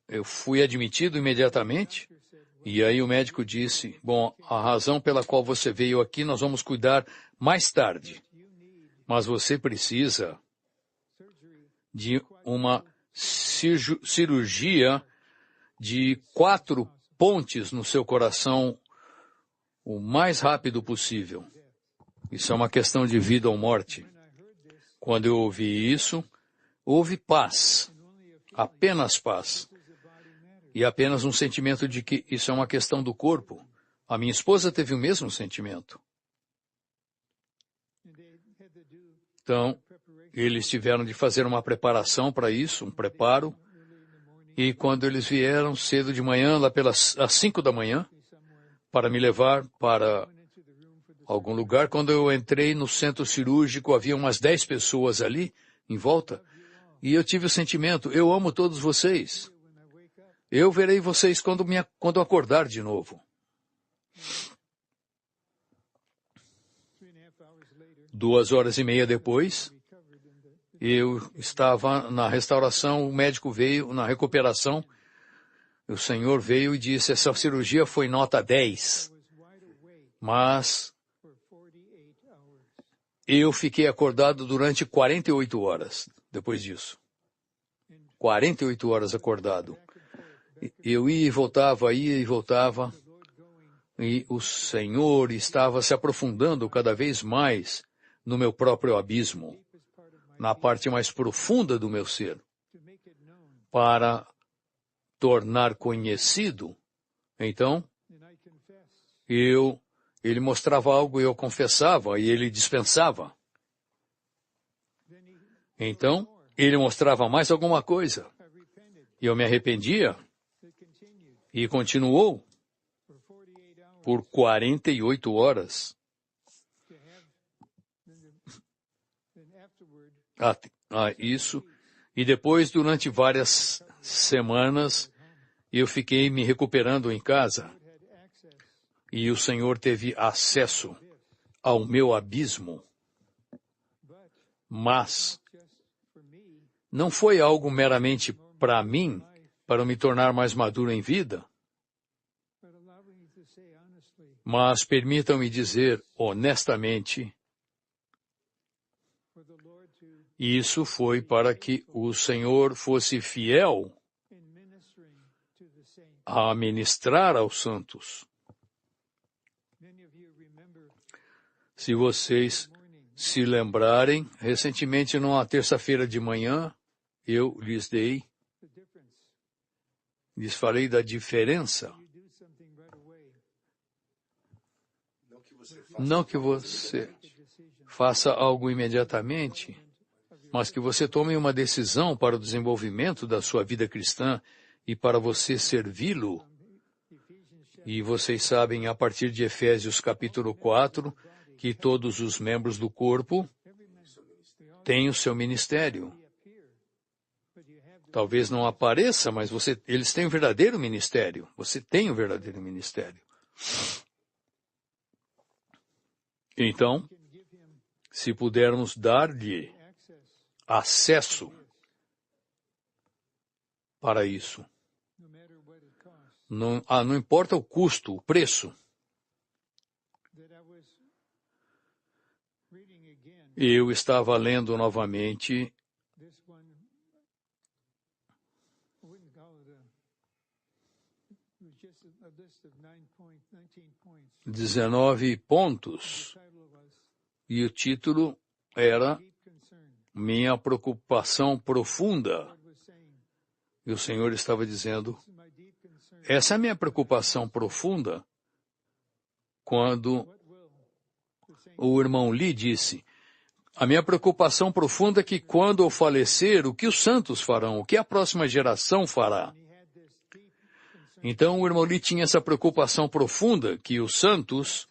A: eu fui admitido imediatamente, e aí o médico disse, bom, a razão pela qual você veio aqui nós vamos cuidar mais tarde, mas você precisa de uma cirurgia de 4 pontes no seu coração o mais rápido possível. Isso é uma questão de vida ou morte. Quando eu ouvi isso, houve paz, apenas paz, e apenas um sentimento de que isso é uma questão do corpo. A minha esposa teve o mesmo sentimento. Então, eles tiveram de fazer uma preparação para isso, um preparo, e quando eles vieram cedo de manhã, lá às 5 da manhã, para me levar para algum lugar, quando eu entrei no centro cirúrgico, havia umas 10 pessoas ali, em volta, e eu tive o sentimento, eu amo todos vocês. Eu verei vocês quando acordar de novo. 2h30 depois, eu estava na restauração, o médico veio na recuperação, o Senhor veio e disse, essa cirurgia foi nota 10, mas eu fiquei acordado durante 48 horas depois disso. 48 horas acordado. Eu ia e voltava, e o Senhor estava se aprofundando cada vez mais no meu próprio abismo, na parte mais profunda do meu ser, para tornar conhecido. Então, ele mostrava algo e eu confessava, e ele dispensava. Então, ele mostrava mais alguma coisa, e eu me arrependia, e continuou por 48 horas. Isso. E depois, durante várias semanas, eu fiquei me recuperando em casa. E o Senhor teve acesso ao meu abismo. Mas não foi algo meramente para mim, para me tornar mais maduro em vida. Mas permitam-me dizer honestamente, isso foi para que o Senhor fosse fiel a ministrar aos santos. Se vocês se lembrarem, recentemente, numa terça-feira de manhã, eu lhes falei da diferença. Não que você faça algo imediatamente, mas que você tome uma decisão para o desenvolvimento da sua vida cristã e para você servi-lo. E vocês sabem, a partir de Efésios capítulo 4, que todos os membros do corpo têm o seu ministério. Talvez não apareça, mas eles têm um verdadeiro ministério. Você tem um verdadeiro ministério. Então, se pudermos dar-lhe acesso para isso, não importa o custo, o preço. Eu estava lendo novamente 19 pontos, e o título era Minha Preocupação Profunda. E o Senhor estava dizendo, essa é a minha preocupação profunda, quando o irmão Lee disse, a minha preocupação profunda é que quando eu falecer, o que os santos farão? O que a próxima geração fará? Então o irmão Lee tinha essa preocupação profunda que os santos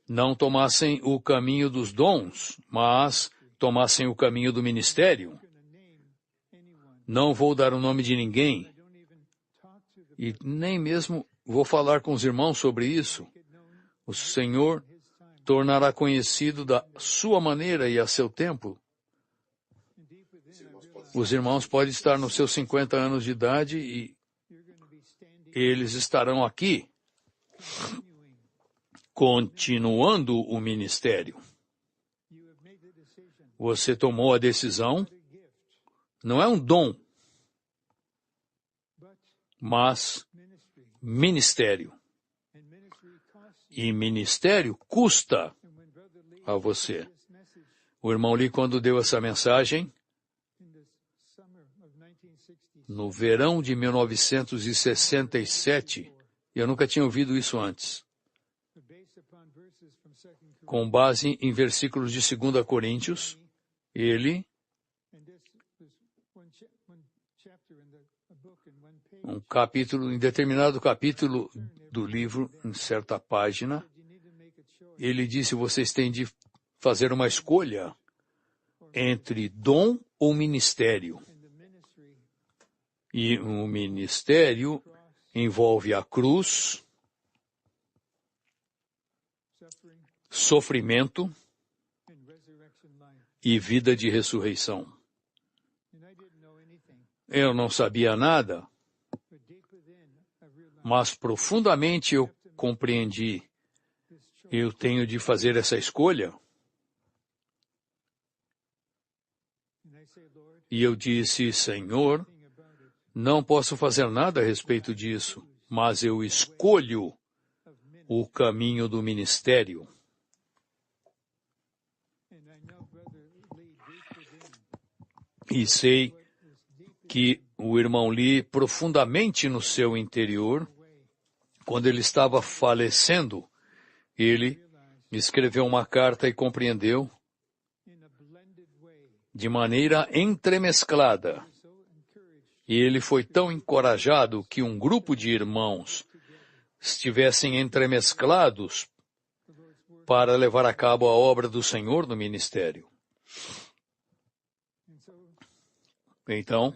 A: não tomassem o caminho dos dons, mas tomassem o caminho do ministério. Não vou dar o nome de ninguém, e nem mesmo vou falar com os irmãos sobre isso. O Senhor tornará conhecido da sua maneira e a seu tempo. Os irmãos podem estar nos seus 50 anos de idade e eles estarão aqui, continuando o ministério. Você tomou a decisão Não é um dom, mas ministério. E ministério custa a você. O irmão Lee, quando deu essa mensagem, no verão de 1967, eu nunca tinha ouvido isso antes, com base em versículos de 2 Coríntios, ele, um capítulo, em determinado capítulo do livro, em certa página, ele disse, vocês têm de fazer uma escolha entre dom ou ministério. E o ministério envolve a cruz, sofrimento e vida de ressurreição. Eu não sabia nada, mas profundamente eu compreendi. Eu tenho de fazer essa escolha. E eu disse, Senhor, não posso fazer nada a respeito disso, mas eu escolho o caminho do ministério. E sei que o irmão Lee, profundamente no seu interior, quando ele estava falecendo, ele escreveu uma carta e compreendeu de maneira entremesclada. E ele foi tão encorajado que um grupo de irmãos estivessem entremesclados para levar a cabo a obra do Senhor no ministério. Então,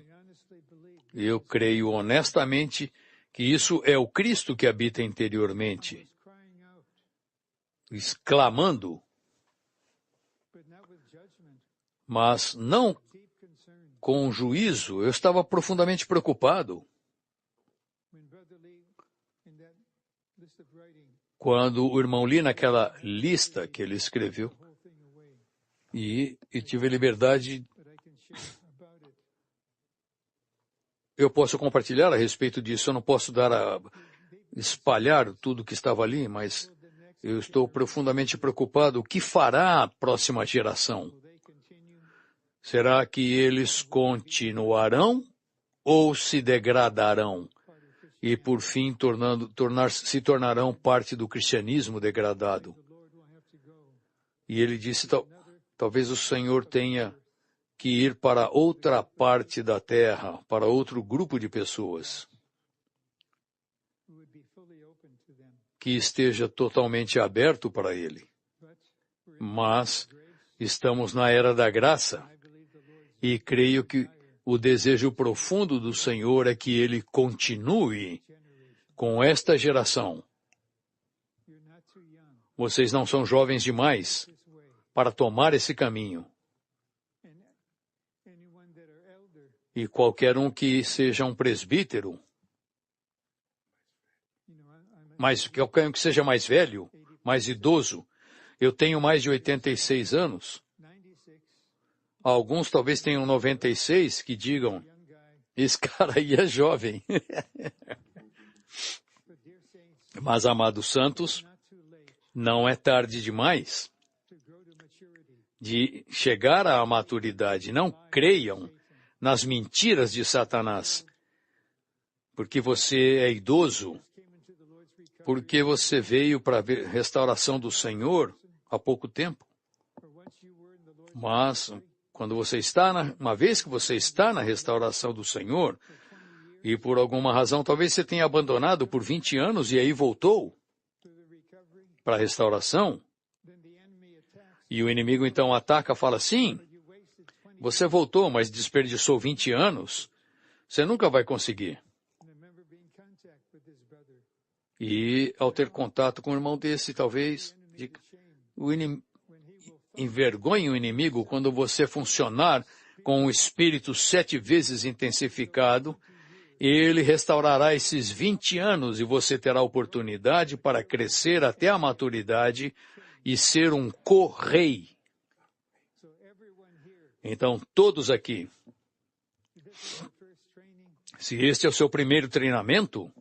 A: eu creio honestamente que isso é o Cristo que habita interiormente, exclamando, mas não com juízo. Eu estava profundamente preocupado quando o irmão Lee, naquela lista que ele escreveu, e tive a liberdade. Eu posso compartilhar a respeito disso, eu não posso espalhar tudo que estava ali, mas eu estou profundamente preocupado. O que fará a próxima geração? Será que eles continuarão ou se degradarão? E, por fim, se tornarão parte do cristianismo degradado? E ele disse, talvez o Senhor tenha que ir para outra parte da terra, para outro grupo de pessoas, que esteja totalmente aberto para ele. Mas estamos na era da graça, e creio que o desejo profundo do Senhor é que ele continue com esta geração. Vocês não são jovens demais para tomar esse caminho. E qualquer um que seja um presbítero, mas qualquer um que seja mais velho, mais idoso, eu tenho mais de 86 anos. Alguns talvez tenham 96 que digam, esse cara aí é jovem. Mas, amados santos, não é tarde demais de chegar à maturidade. Não creiam nas mentiras de Satanás, porque você é idoso, porque você veio para ver a restauração do Senhor há pouco tempo. Mas, quando você uma vez que você está na restauração do Senhor, e por alguma razão, talvez você tenha abandonado por 20 anos e aí voltou para a restauração, e o inimigo então ataca, fala assim, você voltou, mas desperdiçou 20 anos, você nunca vai conseguir. E ao ter contato com um irmão desse, talvez, envergonhe o inimigo quando você funcionar com o espírito 7 vezes intensificado, ele restaurará esses 20 anos e você terá oportunidade para crescer até a maturidade e ser um co-rei. Então, todos aqui Se este é o seu primeiro treinamento,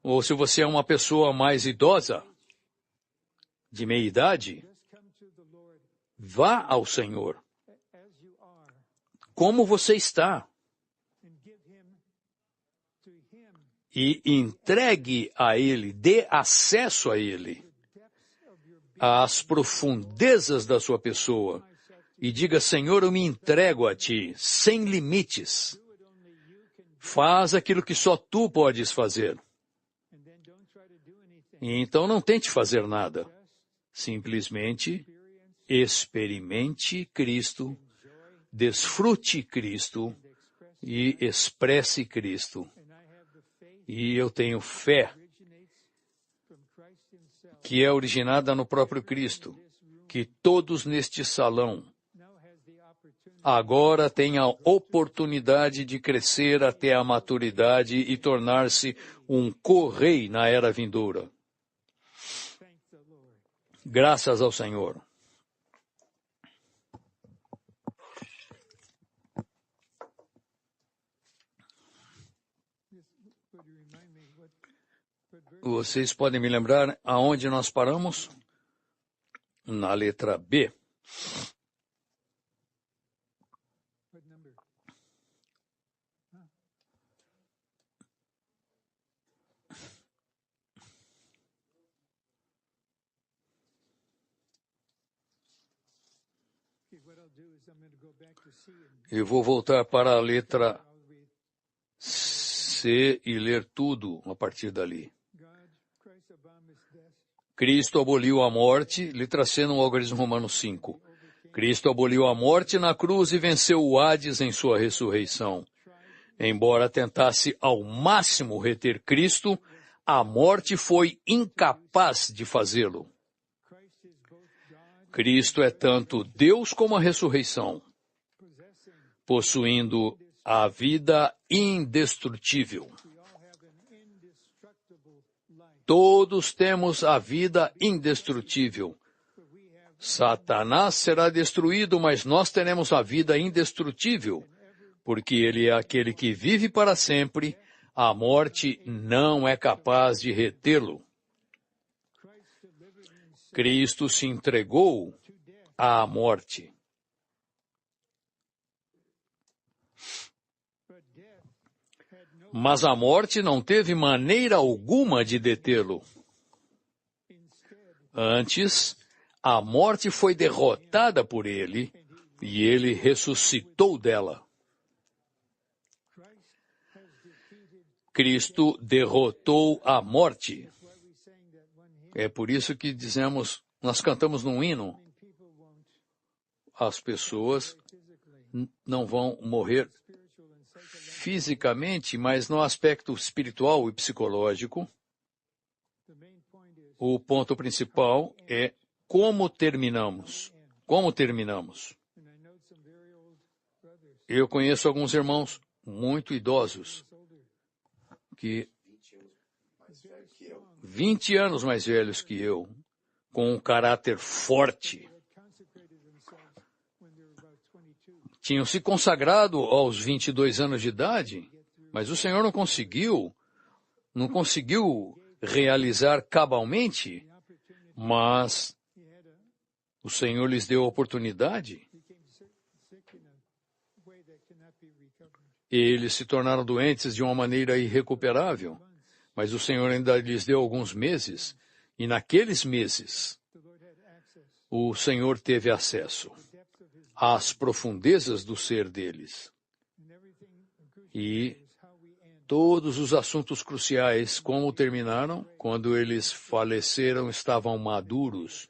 A: ou se você é uma pessoa mais idosa, de meia idade, vá ao Senhor. Como você está? E entregue a Ele, dê acesso a Ele, às profundezas da sua pessoa. E diga, Senhor, eu me entrego a Ti, sem limites. Faz aquilo que só Tu podes fazer. E então não tente fazer nada. Simplesmente experimente Cristo, desfrute Cristo e expresse Cristo. E eu tenho fé que é originada no próprio Cristo, que todos neste salão agora têm a oportunidade de crescer até a maturidade e tornar-se um co-rei na era vindoura. Graças ao Senhor. Vocês podem me lembrar aonde nós paramos? Na letra B. Eu vou voltar para a letra C e ler tudo a partir dali. Cristo aboliu a morte, letra C no algarismo romano 5. Cristo aboliu a morte na cruz e venceu o Hades em sua ressurreição. Embora tentasse ao máximo reter Cristo, a morte foi incapaz de fazê-lo. Cristo é tanto Deus como a ressurreição, possuindo a vida indestrutível. Todos temos a vida indestrutível. Satanás será destruído, mas nós teremos a vida indestrutível, porque ele é aquele que vive para sempre. A morte não é capaz de retê-lo. Cristo se entregou à morte. Mas a morte não teve maneira alguma de detê-lo. Antes, a morte foi derrotada por ele e ele ressuscitou dela. Cristo derrotou a morte. É por isso que dizemos, nós cantamos num hino, as pessoas não vão morrer fisicamente, mas no aspecto espiritual e psicológico, o ponto principal é como terminamos. Como terminamos? Eu conheço alguns irmãos muito idosos, que 20 anos mais velhos que eu, com um caráter forte, tinham se consagrado aos 22 anos de idade, mas o Senhor não conseguiu realizar cabalmente, mas o Senhor lhes deu a oportunidade. Eles se tornaram doentes de uma maneira irrecuperável, mas o Senhor ainda lhes deu alguns meses, e naqueles meses o Senhor teve acesso às profundezas do ser deles. E todos os assuntos cruciais, como terminaram, quando eles faleceram, estavam maduros,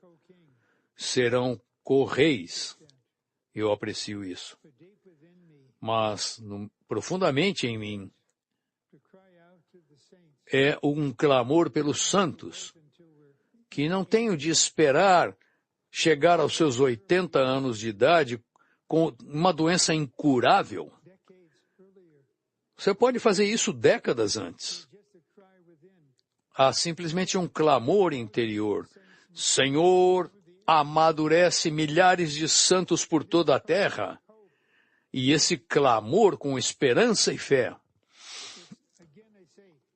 A: serão co-reis. Eu aprecio isso. Mas, profundamente em mim, é um clamor pelos santos, que não tenho de esperar chegar aos seus 80 anos de idade com uma doença incurável. Você pode fazer isso décadas antes. Há simplesmente um clamor interior. Senhor, amadurece milhares de santos por toda a terra e esse clamor com esperança e fé.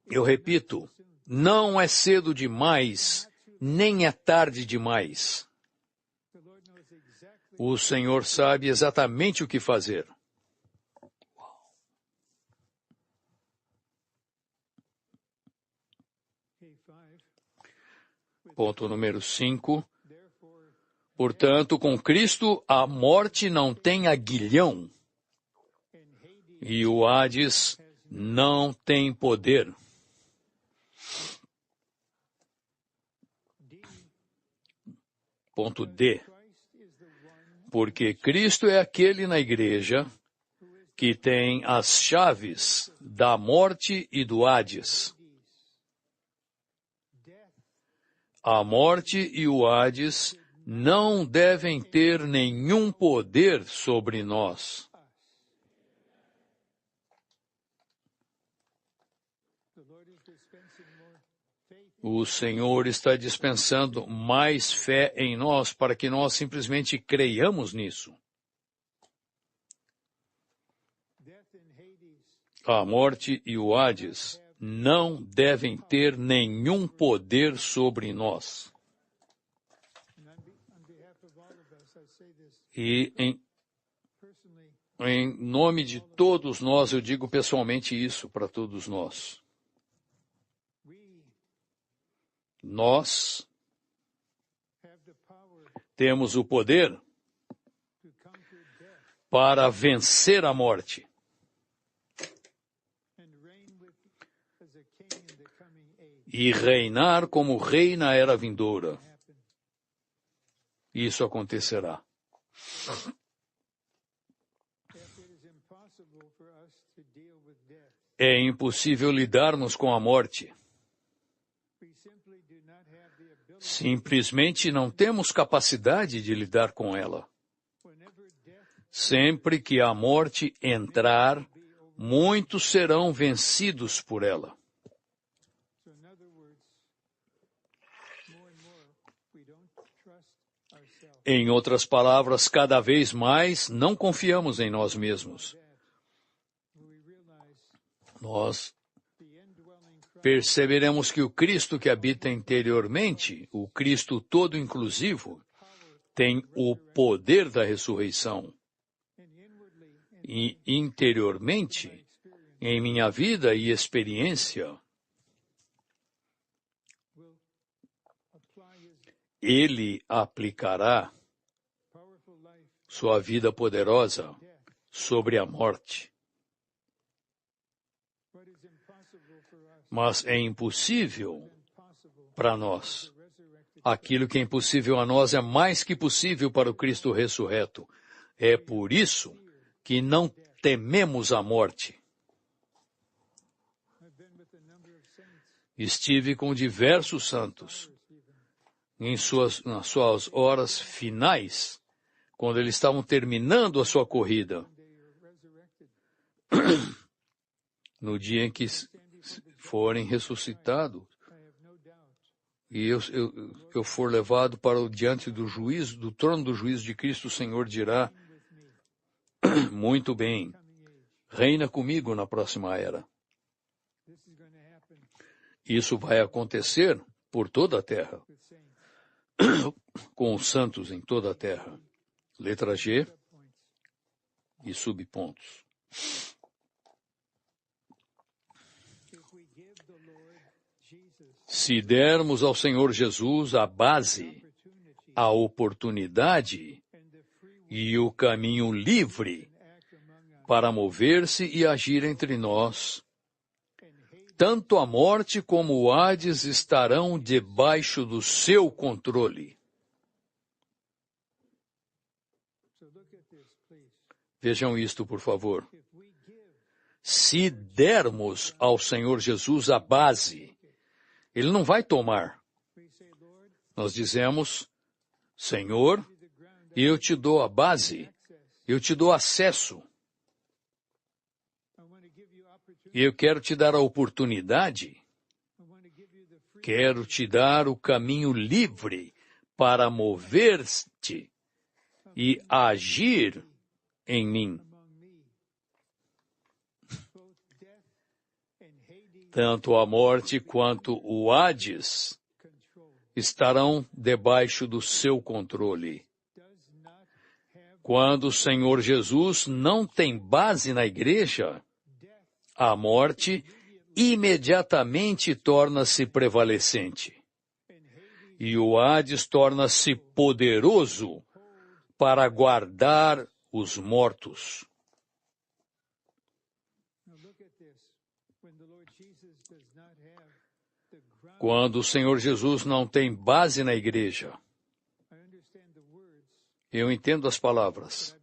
A: Eu repito, não é cedo demais, nem é tarde demais. O Senhor sabe exatamente o que fazer. Ponto número 5. Portanto, com Cristo, a morte não tem aguilhão e o Hades não tem poder. Ponto D. Porque Cristo é aquele na igreja que tem as chaves da morte e do Hades. A morte e o Hades não devem ter nenhum poder sobre nós. O Senhor está dispensando mais fé em nós para que nós simplesmente creiamos nisso. A morte e o Hades não devem ter nenhum poder sobre nós. E em nome de todos nós, eu digo pessoalmente isso para todos nós. Nós temos o poder para vencer a morte e reinar como rei na era vindoura. Isso acontecerá. É impossível lidarmos com a morte. Simplesmente não temos capacidade de lidar com ela. Sempre que a morte entrar, muitos serão vencidos por ela. Em outras palavras, cada vez mais não confiamos em nós mesmos. Nós perceberemos que o Cristo que habita interiormente, o Cristo todo inclusivo, tem o poder da ressurreição. E interiormente, em minha vida e experiência, Ele aplicará sua vida poderosa sobre a morte. Mas é impossível para nós. Aquilo que é impossível a nós é mais que possível para o Cristo ressurreto. É por isso que não tememos a morte. Estive com diversos santos nas suas horas finais, quando eles estavam terminando a sua corrida. No dia em que forem ressuscitados, e eu for levado para diante do juízo, do trono do juízo de Cristo, o Senhor dirá, muito bem, reina comigo na próxima era. Isso vai acontecer por toda a terra, com os santos em toda a terra. Letra G e subpontos. Se dermos ao Senhor Jesus a base, a oportunidade e o caminho livre para mover-se e agir entre nós, tanto a morte como o Hades estarão debaixo do seu controle. Vejam isto, por favor. Se dermos ao Senhor Jesus a base, Ele não vai tomar. Nós dizemos, Senhor, eu te dou a base, eu te dou acesso. Eu quero te dar a oportunidade, quero te dar o caminho livre para mover-te e agir em mim, tanto a morte quanto o Hades estarão debaixo do seu controle. Quando o Senhor Jesus não tem base na igreja, a morte imediatamente torna-se prevalecente. E o Hades torna-se poderoso para guardar os mortos. Quando o Senhor Jesus não tem base na igreja, eu entendo as palavras,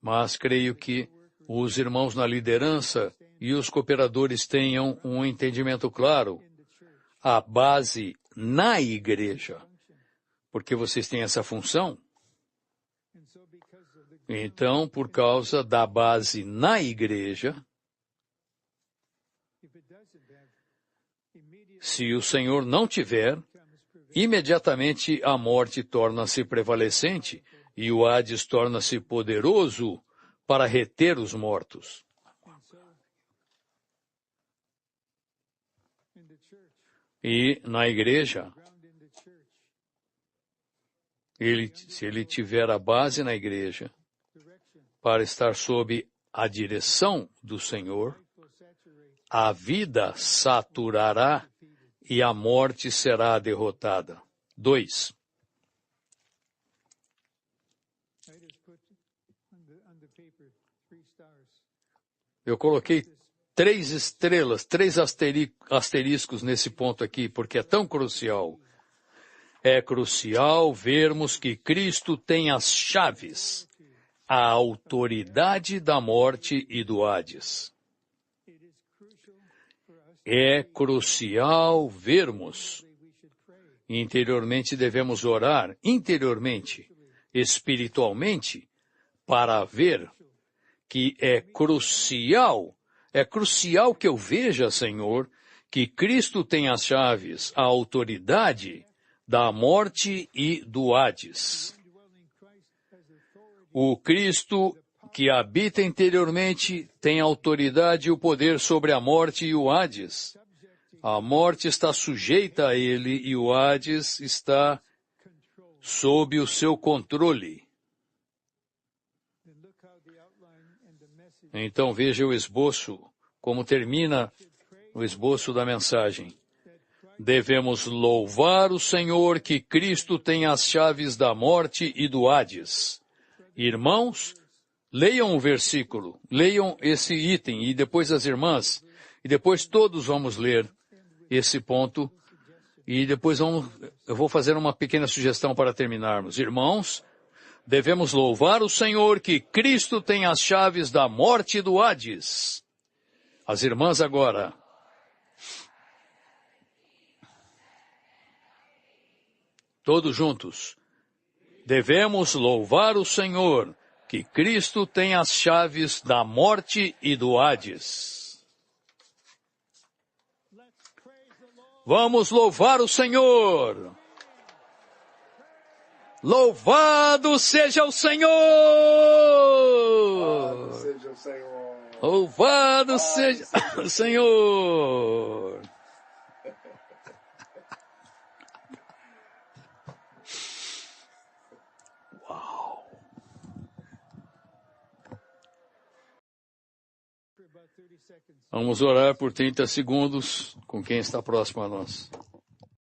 A: mas creio que os irmãos na liderança e os cooperadores tenham um entendimento claro. A base na igreja, porque vocês têm essa função. Então, por causa da base na igreja, se o Senhor não tiver, imediatamente a morte torna-se prevalecente e o Hades torna-se poderoso para reter os mortos. E na igreja, se ele tiver a base na igreja, para estar sob a direção do Senhor, a vida saturará e a morte será derrotada. 2. Eu coloquei 3 estrelas, 3 asteriscos nesse ponto aqui, porque é tão crucial. É crucial vermos que Cristo tem as chaves, a autoridade da morte e do Hades. É crucial vermos. Interiormente devemos orar, interiormente, espiritualmente, para ver que é crucial que eu veja, Senhor, que Cristo tem as chaves, a autoridade da morte e do Hades. O Cristo que habita interiormente tem a autoridade e o poder sobre a morte e o Hades. A morte está sujeita a ele e o Hades está sob o seu controle. Então veja o esboço, como termina o esboço da mensagem. Devemos louvar o Senhor que Cristo tem as chaves da morte e do Hades. Irmãos, leiam o versículo, leiam esse item, e depois as irmãs, e depois todos vamos ler esse ponto, e depois eu vou fazer uma pequena sugestão para terminarmos. Irmãos, devemos louvar o Senhor que Cristo tem as chaves da morte e do Hades. As irmãs agora. Todos juntos. Devemos louvar o Senhor que Cristo tem as chaves da morte e do Hades. Vamos louvar o Senhor! Louvado seja o Senhor! Louvado seja o Senhor! Uau! Vamos orar por 30 segundos com quem está próximo a nós.